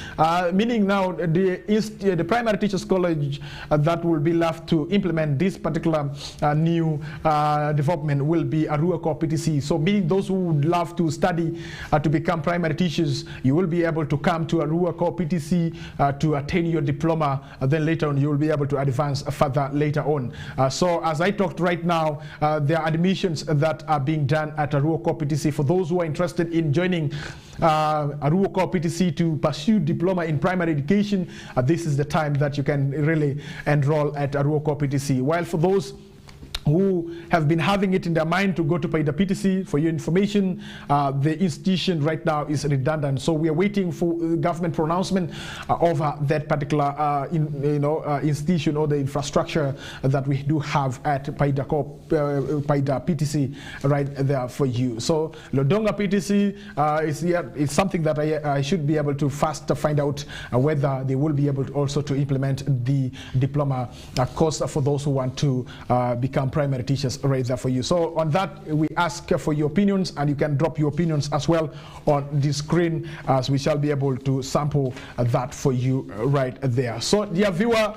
Meaning now the primary teachers college that will be left to implement this particular new development will be Arua Core PTC. So meaning those who would love to study to become primary teachers, you will be able to come to Arua Core PTC to attain your diploma. Then later on you will be able to advance further later on. So as I talked right now, there are admissions that are being done at Arua Core PTC. For those who are interested in joining Arua Core PTC to pursue diploma in primary education, this is the time that you can really enroll at Arua Core PTC. While for those who have been having it in their mind to go to Paida PTC. For your information, the institution right now is redundant, so we are waiting for government pronouncement over that particular institution or the infrastructure that we do have at Paida PTC right there for you. So Lodonga PTC is something that I should be able to fast find out whether they will be able to also to implement the diploma course for those who want to become primary teachers right there for you. So on that, we ask for your opinions, and you can drop your opinions as well on the screen, as we shall be able to sample that for you right there. So dear viewer,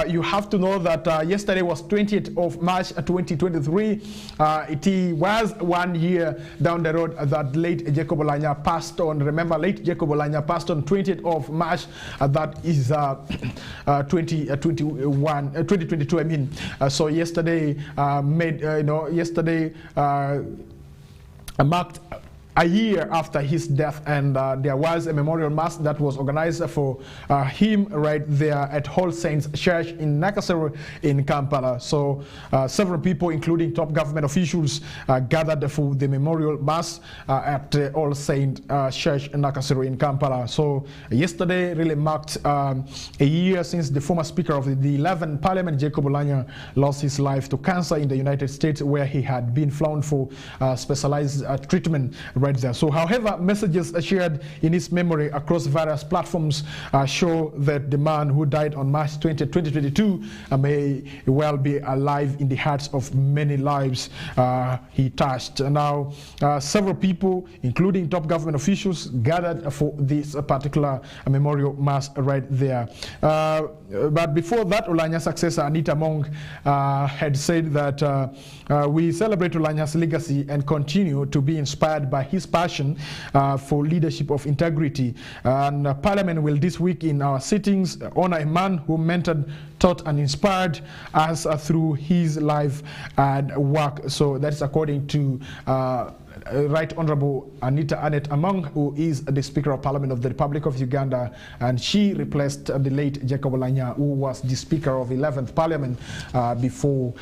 you have to know that yesterday was 20th of March 2023. It was 1 year down the road that late Jacob Olanya passed on. Remember, late Jacob Olanya passed on 20th of March. That is 2022. I mean, so yesterday marked a year after his death, and there was a memorial mass that was organized for him right there at All Saints Church in Nakasero in Kampala. So several people, including top government officials, gathered for the memorial mass at All Saints Church in Nakasero in Kampala. So yesterday really marked a year since the former Speaker of the 11th Parliament, Jacob Olanya, lost his life to cancer in the United States, where he had been flown for specialized treatment right there. So however, messages shared in his memory across various platforms show that the man who died on March 20, 2022 may well be alive in the hearts of many lives he touched. Now, several people, including top government officials, gathered for this particular memorial mass right there. But before that, Olanya's successor, Anita Mong, had said that we celebrate Olanya's legacy and continue to be inspired by his passion for leadership of integrity. And Parliament will this week in our sittings honor a man who mentored, taught and inspired us through his life and work. So that's according to Right Honorable Anita Annette Among, who is the Speaker of Parliament of the Republic of Uganda, and she replaced the late Jacob Olanya, who was the Speaker of 11th Parliament before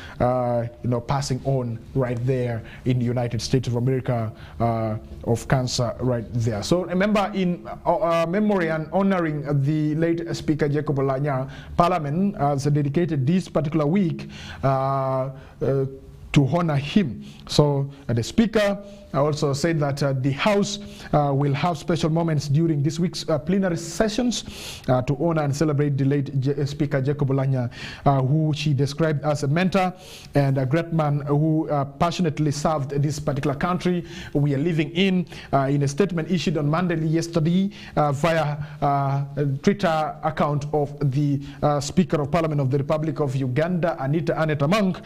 passing on right there in the United States of America of cancer right there. So remember, in memory and honoring the late Speaker Jacob Olanya, Parliament has dedicated this particular week to honor him. So the Speaker also said that the House will have special moments during this week's plenary sessions to honor and celebrate the late Speaker Jacob Olanya, who she described as a mentor and a great man who passionately served this particular country we are living in. In a statement issued on Monday yesterday via Twitter account of the Speaker of Parliament of the Republic of Uganda, Anita Annette Among,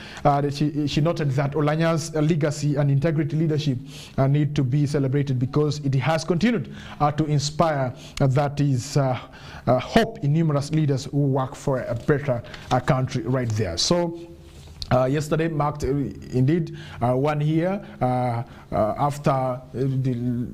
she noted that Olanya's legacy and integrity leadership need to be celebrated because it has continued to inspire that is hope in numerous leaders who work for a better country right there. So yesterday marked indeed 1 year after the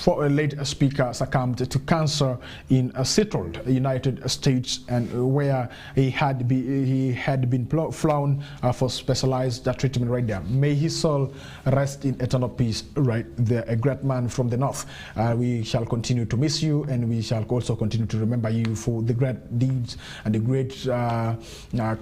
late Speaker succumbed to cancer in a settled United States, and where he had been flown for specialized treatment right there. May his soul rest in eternal peace right there. A great man from the north. We shall continue to miss you, and we shall also continue to remember you for the great deeds and the great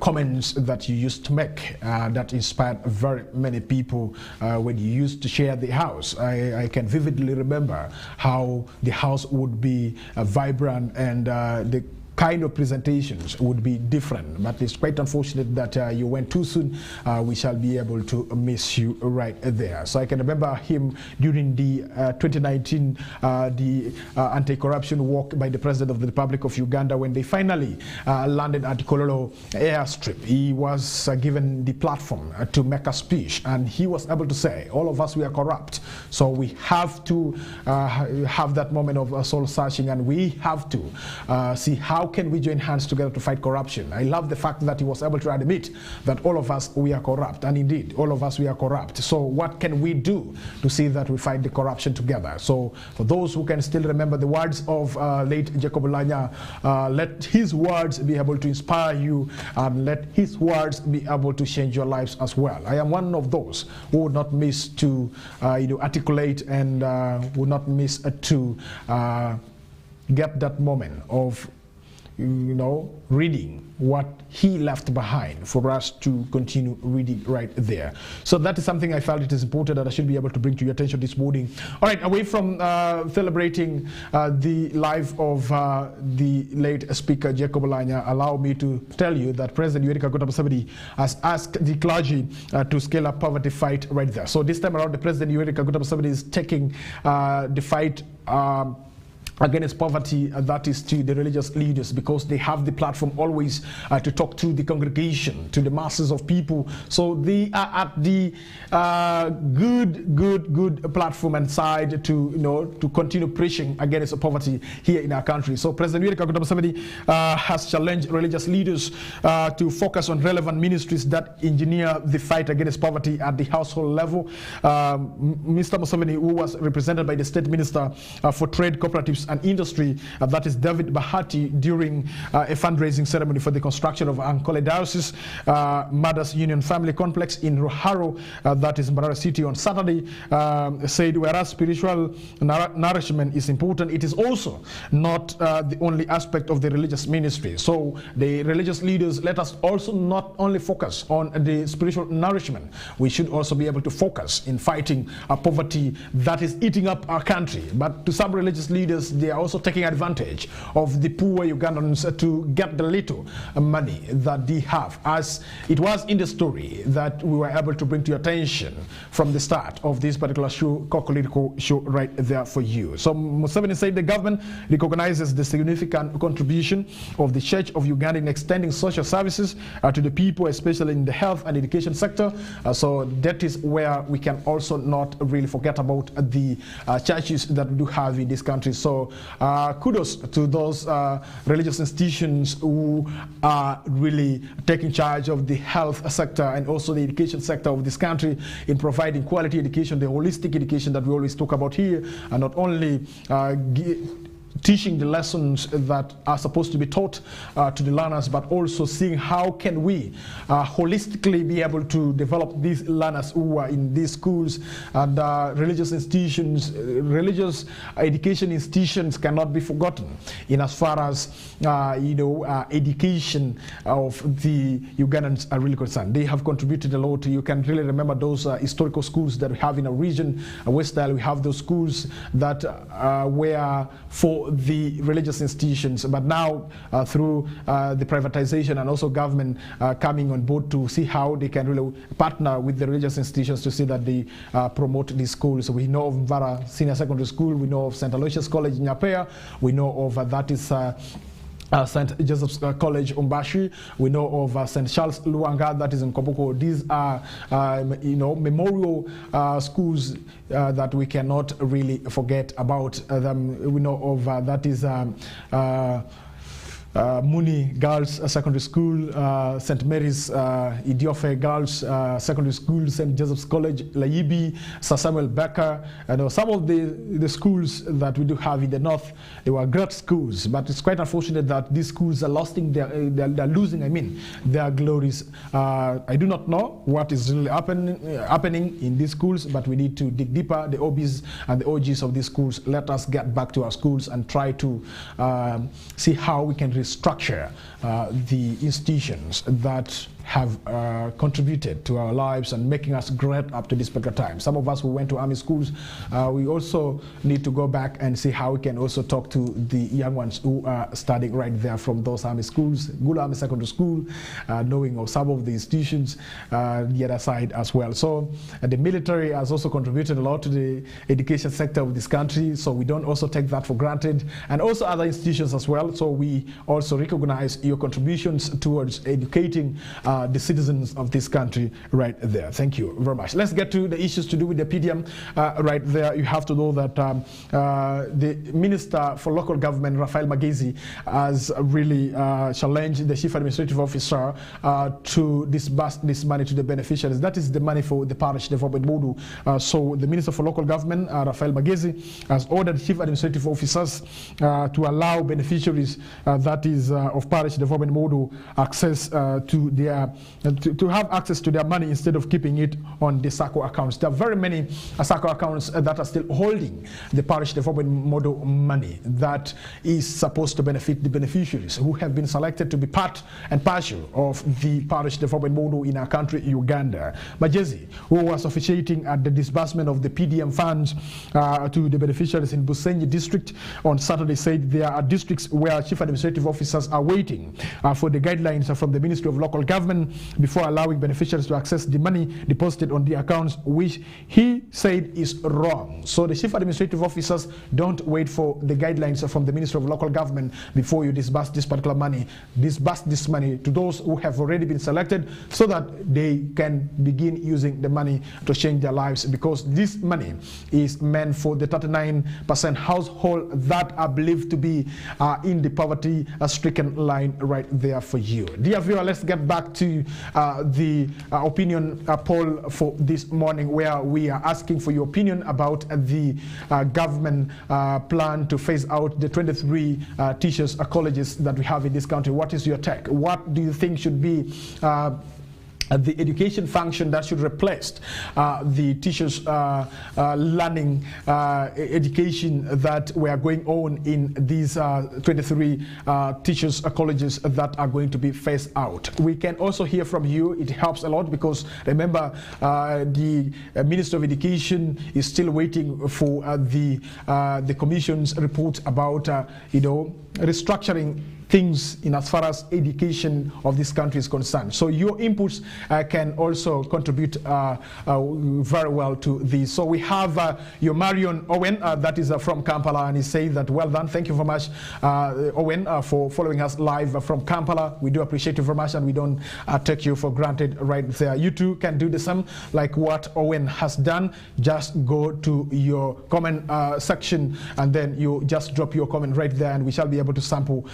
comments that you used to make that inspired very many people when you used to share the house. I can vividly remember how the house would be vibrant, and the kind of presentations would be different, but it's quite unfortunate that you went too soon. We shall be able to miss you right there. So I can remember him during the 2019 the anti-corruption walk by the President of the Republic of Uganda, when they finally landed at Kololo airstrip. He was given the platform to make a speech, and he was able to say, all of us, we are corrupt, so we have to have that moment of soul searching, and we have to see how how can we join hands together to fight corruption? I love the fact that he was able to admit that all of us, we are corrupt, and indeed, all of us, we are corrupt. So what can we do to see that we fight the corruption together? So for those who can still remember the words of late Jacob Lanya, let his words be able to inspire you, and let his words be able to change your lives as well. I am one of those who would not miss to articulate and would not miss to get that moment of reading what he left behind for us to continue reading right there. So that is something I felt it is important that I should be able to bring to your attention this morning. All right, away from celebrating the life of the late Speaker Jacob Lanya, allow me to tell you that President Yoweri Kaguta Museveni has asked the clergy to scale up poverty fight right there. So this time around, the President Yoweri Kaguta Museveni is taking the fight against poverty, that is to the religious leaders, because they have the platform always to talk to the congregation, to the masses of people. So they are at the good platform and side to continue preaching against poverty here in our country. So President Yoweri Kaguta Museveni has challenged religious leaders to focus on relevant ministries that engineer the fight against poverty at the household level. Mr. Museveni, who was represented by the State Minister for Trade, Cooperatives and Industry, that is David Bahati, during a fundraising ceremony for the construction of Ankole Diocese Mothers Union Family Complex in Ruharo, that is Mbarara City, on Saturday, said whereas spiritual nourishment is important, it is also not the only aspect of the religious ministry. So the religious leaders, let us also not only focus on the spiritual nourishment, we should also be able to focus in fighting poverty that is eating up our country. But to some religious leaders, they are also taking advantage of the poor Ugandans to get the little money that they have, as it was in the story that we were able to bring to your attention from the start of this particular show, Kokoliriko Show, right there for you. So Museveni said the government recognizes the significant contribution of the Church of Uganda in extending social services to the people, especially in the health and education sector. So that is where we can also not really forget about the churches that we do have in this country. So kudos to those religious institutions who are really taking charge of the health sector and also the education sector of this country in providing quality education, the holistic education that we always talk about here, and not only teaching the lessons that are supposed to be taught to the learners, but also seeing how can we holistically be able to develop these learners who are in these schools. And religious institutions, religious education institutions cannot be forgotten in as far as education of the Ugandans are really concerned. They have contributed a lot. You can really remember those historical schools that we have in our region. Westnile, we have those schools that were for the religious institutions, but now through the privatization and also government coming on board to see how they can really partner with the religious institutions to see that they promote these schools. So we know of Mvara Senior Secondary School, we know of St. Aloysius College in Nyapea, we know of that is St. Joseph's College Umbashi, we know of St. Charles Luanga, that is in Koboko. These are memorial schools that we cannot really forget about them. We know of that is Muni Girls Secondary School, St. Mary's Idiofe Girls Secondary School, St. Joseph's College, Laibi, Sir Samuel Becker. Some of the schools that we do have in the north, they were great schools, but it's quite unfortunate that these schools are losing they're losing their glories. I do not know what is really happening in these schools, but we need to dig deeper. The OBs and the OGs of these schools, let us get back to our schools and try to see how we can restructure the institutions that have contributed to our lives and making us great up to this particular time. Some of us who went to army schools, we also need to go back and see how we can also talk to the young ones who are studying right there from those army schools, Good Army Secondary School, knowing of some of the institutions the other side as well. So the military has also contributed a lot to the education sector of this country, so we don't also take that for granted, and also other institutions as well. So we also recognize your contributions towards educating the citizens of this country right there. Thank you very much. Let's get to the issues to do with the PDM right there. You have to know that the Minister for Local Government, Raphael Magezi, has really challenged the Chief Administrative Officer to disburse this money to the beneficiaries. That is the money for the parish development model. So the Minister for Local Government, Raphael Magezi, has ordered Chief Administrative Officers to allow beneficiaries, that is of parish development model, access to their to have access to their money instead of keeping it on the SACCO accounts. There are very many SACCO accounts that are still holding the parish development model money that is supposed to benefit the beneficiaries who have been selected to be part and parcel of the parish development model in our country, Uganda. Magezi, who was officiating at the disbursement of the PDM funds to the beneficiaries in Busenyi district on Saturday, said there are districts where chief administrative officers are waiting for the guidelines from the Ministry of Local Government before allowing beneficiaries to access the money deposited on the accounts, which he said is wrong. So the chief administrative officers don't wait for the guidelines from the Ministry of Local Government before you disburse this particular money. Disburse this money to those who have already been selected so that they can begin using the money to change their lives, because this money is meant for the 39% household that are believed to be in the poverty-stricken line right there for you. Dear viewer, let's get back to the opinion poll for this morning, where we are asking for your opinion about the government plan to phase out the 23 teachers colleges that we have in this country. What is your take? What do you think should be the education function that should replace the teachers learning education that we are going on in these 23 teachers colleges that are going to be phased out? We can also hear from you. It helps a lot, because remember, the Minister of Education is still waiting for the Commission's report about restructuring things in as far as education of this country is concerned. So your inputs can also contribute very well to this. So we have your Marion Owen, that is from Kampala, and he says that well done. Thank you very much, Owen, for following us live from Kampala. We do appreciate you very much, and we don't take you for granted right there. You too can do the same like what Owen has done. Just go to your comment section, and then you just drop your comment right there, and we shall be able to sample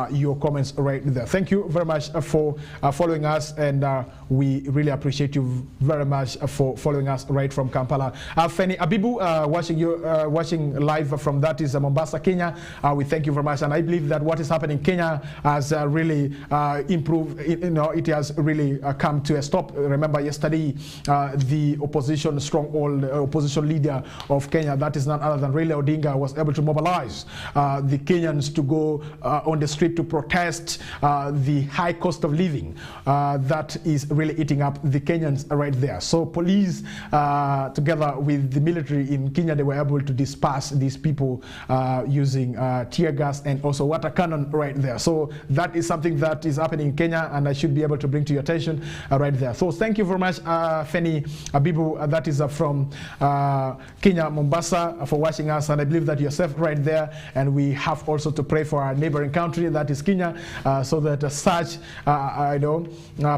your comments right there. Thank you very much for following us, and we really appreciate you very much for following us right from Kampala. Feni Abibu, watching live from that is Mombasa, Kenya. We thank you very much, and I believe that what is happening in Kenya has really improved. It has really come to a stop. Remember yesterday, the opposition stronghold, opposition leader of Kenya, that is none other than Raila Odinga, was able to mobilize the Kenyans to go on the street to protest the high cost of living that is really eating up the Kenyans right there. So police, together with the military in Kenya, they were able to disperse these people using tear gas and also water cannon right there. So that is something that is happening in Kenya, and I should be able to bring to your attention right there. So thank you very much, Feni Abibu, that is from Kenya, Mombasa, for watching us, and I believe that you're safe right there. And we have also to pray for our neighboring country, that is Kenya, so that such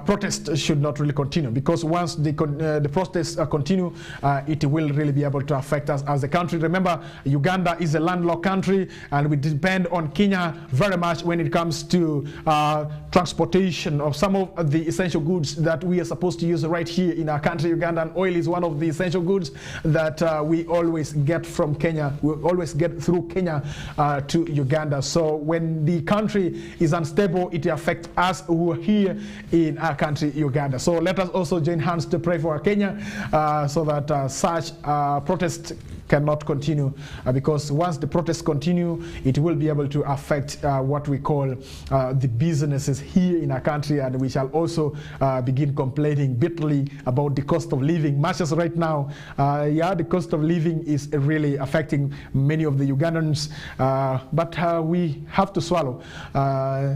protest should not really continue, because once the protests continue, it will really be able to affect us as a country. Remember, Uganda is a landlocked country, and we depend on Kenya very much when it comes to transportation of some of the essential goods that we are supposed to use right here in our country, Uganda. And oil is one of the essential goods that we always get from Kenya. We always get through Kenya to Uganda. So when the country is unstable, it affects us who are here in our country, Uganda. So let us also join hands to pray for Kenya, so that such protests cannot continue, because once the protests continue, it will be able to affect what we call the businesses here in our country, and we shall also begin complaining bitterly about the cost of living. Much as right now, the cost of living is really affecting many of the Ugandans, but we have to swallow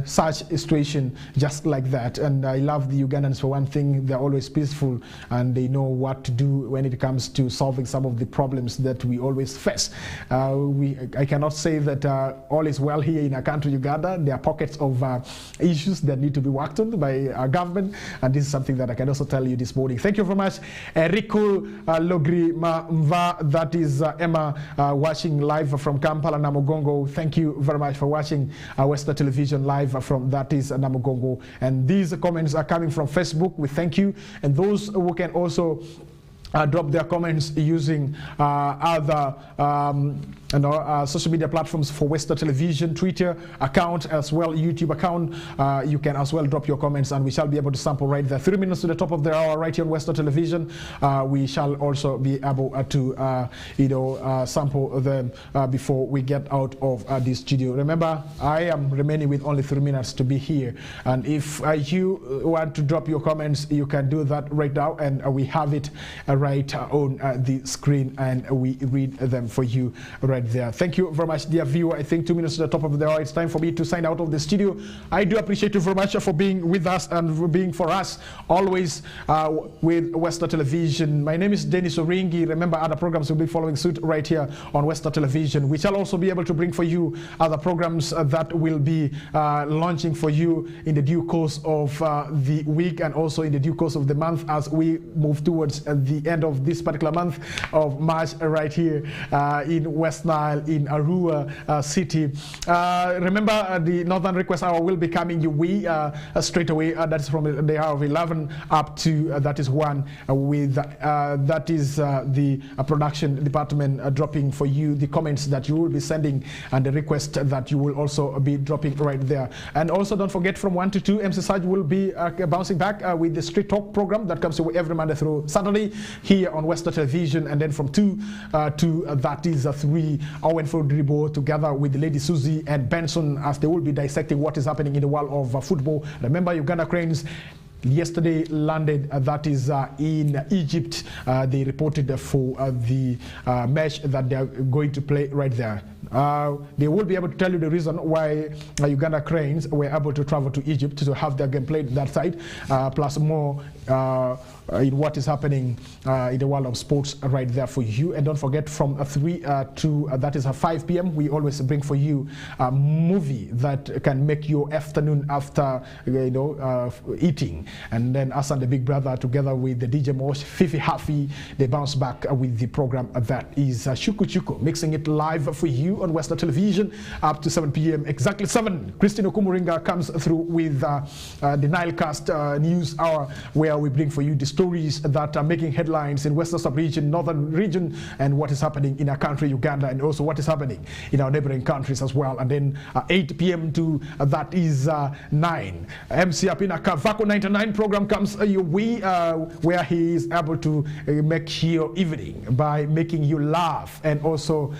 such a situation just like that. And I love the Ugandans for one thing. They're always peaceful, and they know what to do when it comes to solving some of the problems that we always face. I cannot say that all is well here in our country, Uganda. There are pockets of issues that need to be worked on by our government, and this is something that I can also tell you this morning. Thank you very much. Riku Logri Mva, that is Emma watching live from Kampala, Namugongo. Thank you very much for watching Western Television live from that is Namugongo. And these comments are coming from Facebook. We thank you. And those who can also drop their comments using other social media platforms for Western Television, Twitter account, as well YouTube account. You can as well drop your comments, and we shall be able to sample right there. 3 minutes to the top of the hour right here on Western Television. We shall also be able to sample them before we get out of this studio. Remember, I am remaining with only 3 minutes to be here, and if you want to drop your comments, you can do that right now, and we have it right on the screen, and we read them for you right there. Thank you very much, dear viewer. I think 2 minutes to the top of the hour. It's time for me to sign out of the studio. I do appreciate you very much for being with us and for being for us always with Western Television. My name is Denis Oringi. Remember, other programs will be following suit right here on Western Television. We shall also be able to bring for you other programs that will be launching for you in the due course of the week, and also in the due course of the month, as we move towards the end of this particular month of March right here in Westnile, in Arua City. Remember, the Northern Request Hour will be coming your straight away. That's from the hour of 11 up to that is 1 with that is the production department dropping for you the comments that you will be sending and the request that you will also be dropping right there. And also don't forget, from 1 to 2, MC Sarge will be bouncing back with the Street Talk program that comes to every Monday through Saturday here on Western Television. And then from 2 to that is 3, Owen Fodribo together with Lady Susie and Benson, as they will be dissecting what is happening in the world of football. Remember, Uganda Cranes yesterday landed that is in Egypt. They reported for the match that they are going to play right there. They will be able to tell you the reason why Uganda Cranes were able to travel to Egypt to have their game played that side, plus more in what is happening in the world of sports right there for you. And don't forget, from 3 to that is 5 p.m. we always bring for you a movie that can make your afternoon after eating. And then us and the Big Brother together with the DJ Mosh, Fifi Hafi, they bounce back with the program that is Shuku Chuku, mixing it live for you on Western Television up to 7 p.m. Exactly 7. Christine Okumuringa comes through with the Nilecast News Hour, where we bring for you the stories that are making headlines in Western Sub-region, Northern region, and what is happening in our country, Uganda, and also what is happening in our neighboring countries as well. And then 8 p.m. to that is 9. MC Apina Kavako 99 program comes your way, where he is able to make your evening by making you laugh, and also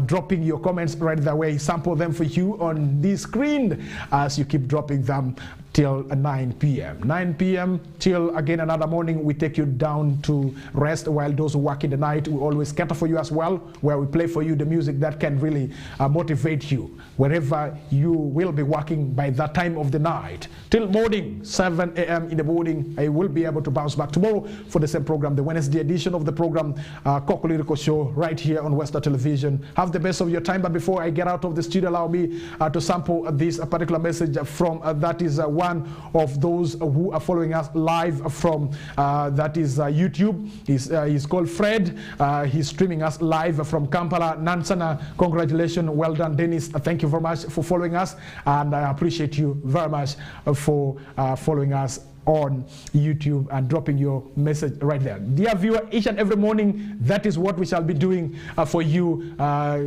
dropping your comments right there, where he sample them for you on the screen as you keep dropping them till 9 p.m. 9 p.m. till again another morning. We take you down to rest, while those who work in the night, we always cater for you as well, where we play for you the music that can really motivate you wherever you will be working by that time of the night till morning 7 a.m. in the morning. I will be able to bounce back tomorrow for the same program, the Wednesday edition of the program, Kokoliriko Show, right here on Western Television. Have the best of your time. But before I get out of the studio, allow me to sample this particular message from that is one of those who are following us live from that is YouTube. He's called Fred. He's streaming us live from Kampala, Nansana. Congratulations, well done, Dennis. Thank you very much for following us, and I appreciate you very much for following us on YouTube and dropping your message right there. Dear viewer, each and every morning, that is what we shall be doing for you.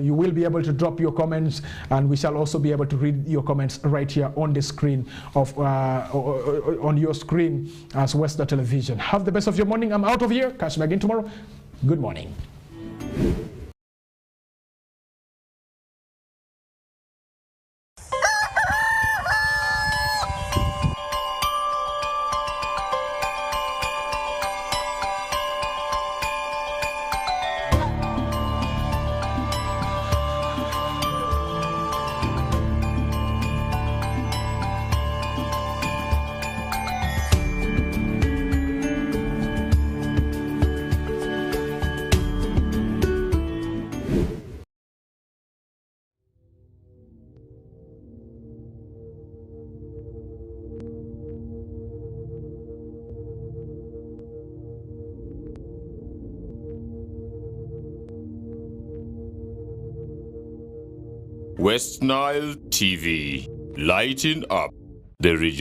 You will be able to drop your comments, and we shall also be able to read your comments right here on the screen of on your screen as Western Television. Have the best of your morning. I'm out of here. Catch me again tomorrow. Good morning. Westnile TV, lighting up the region.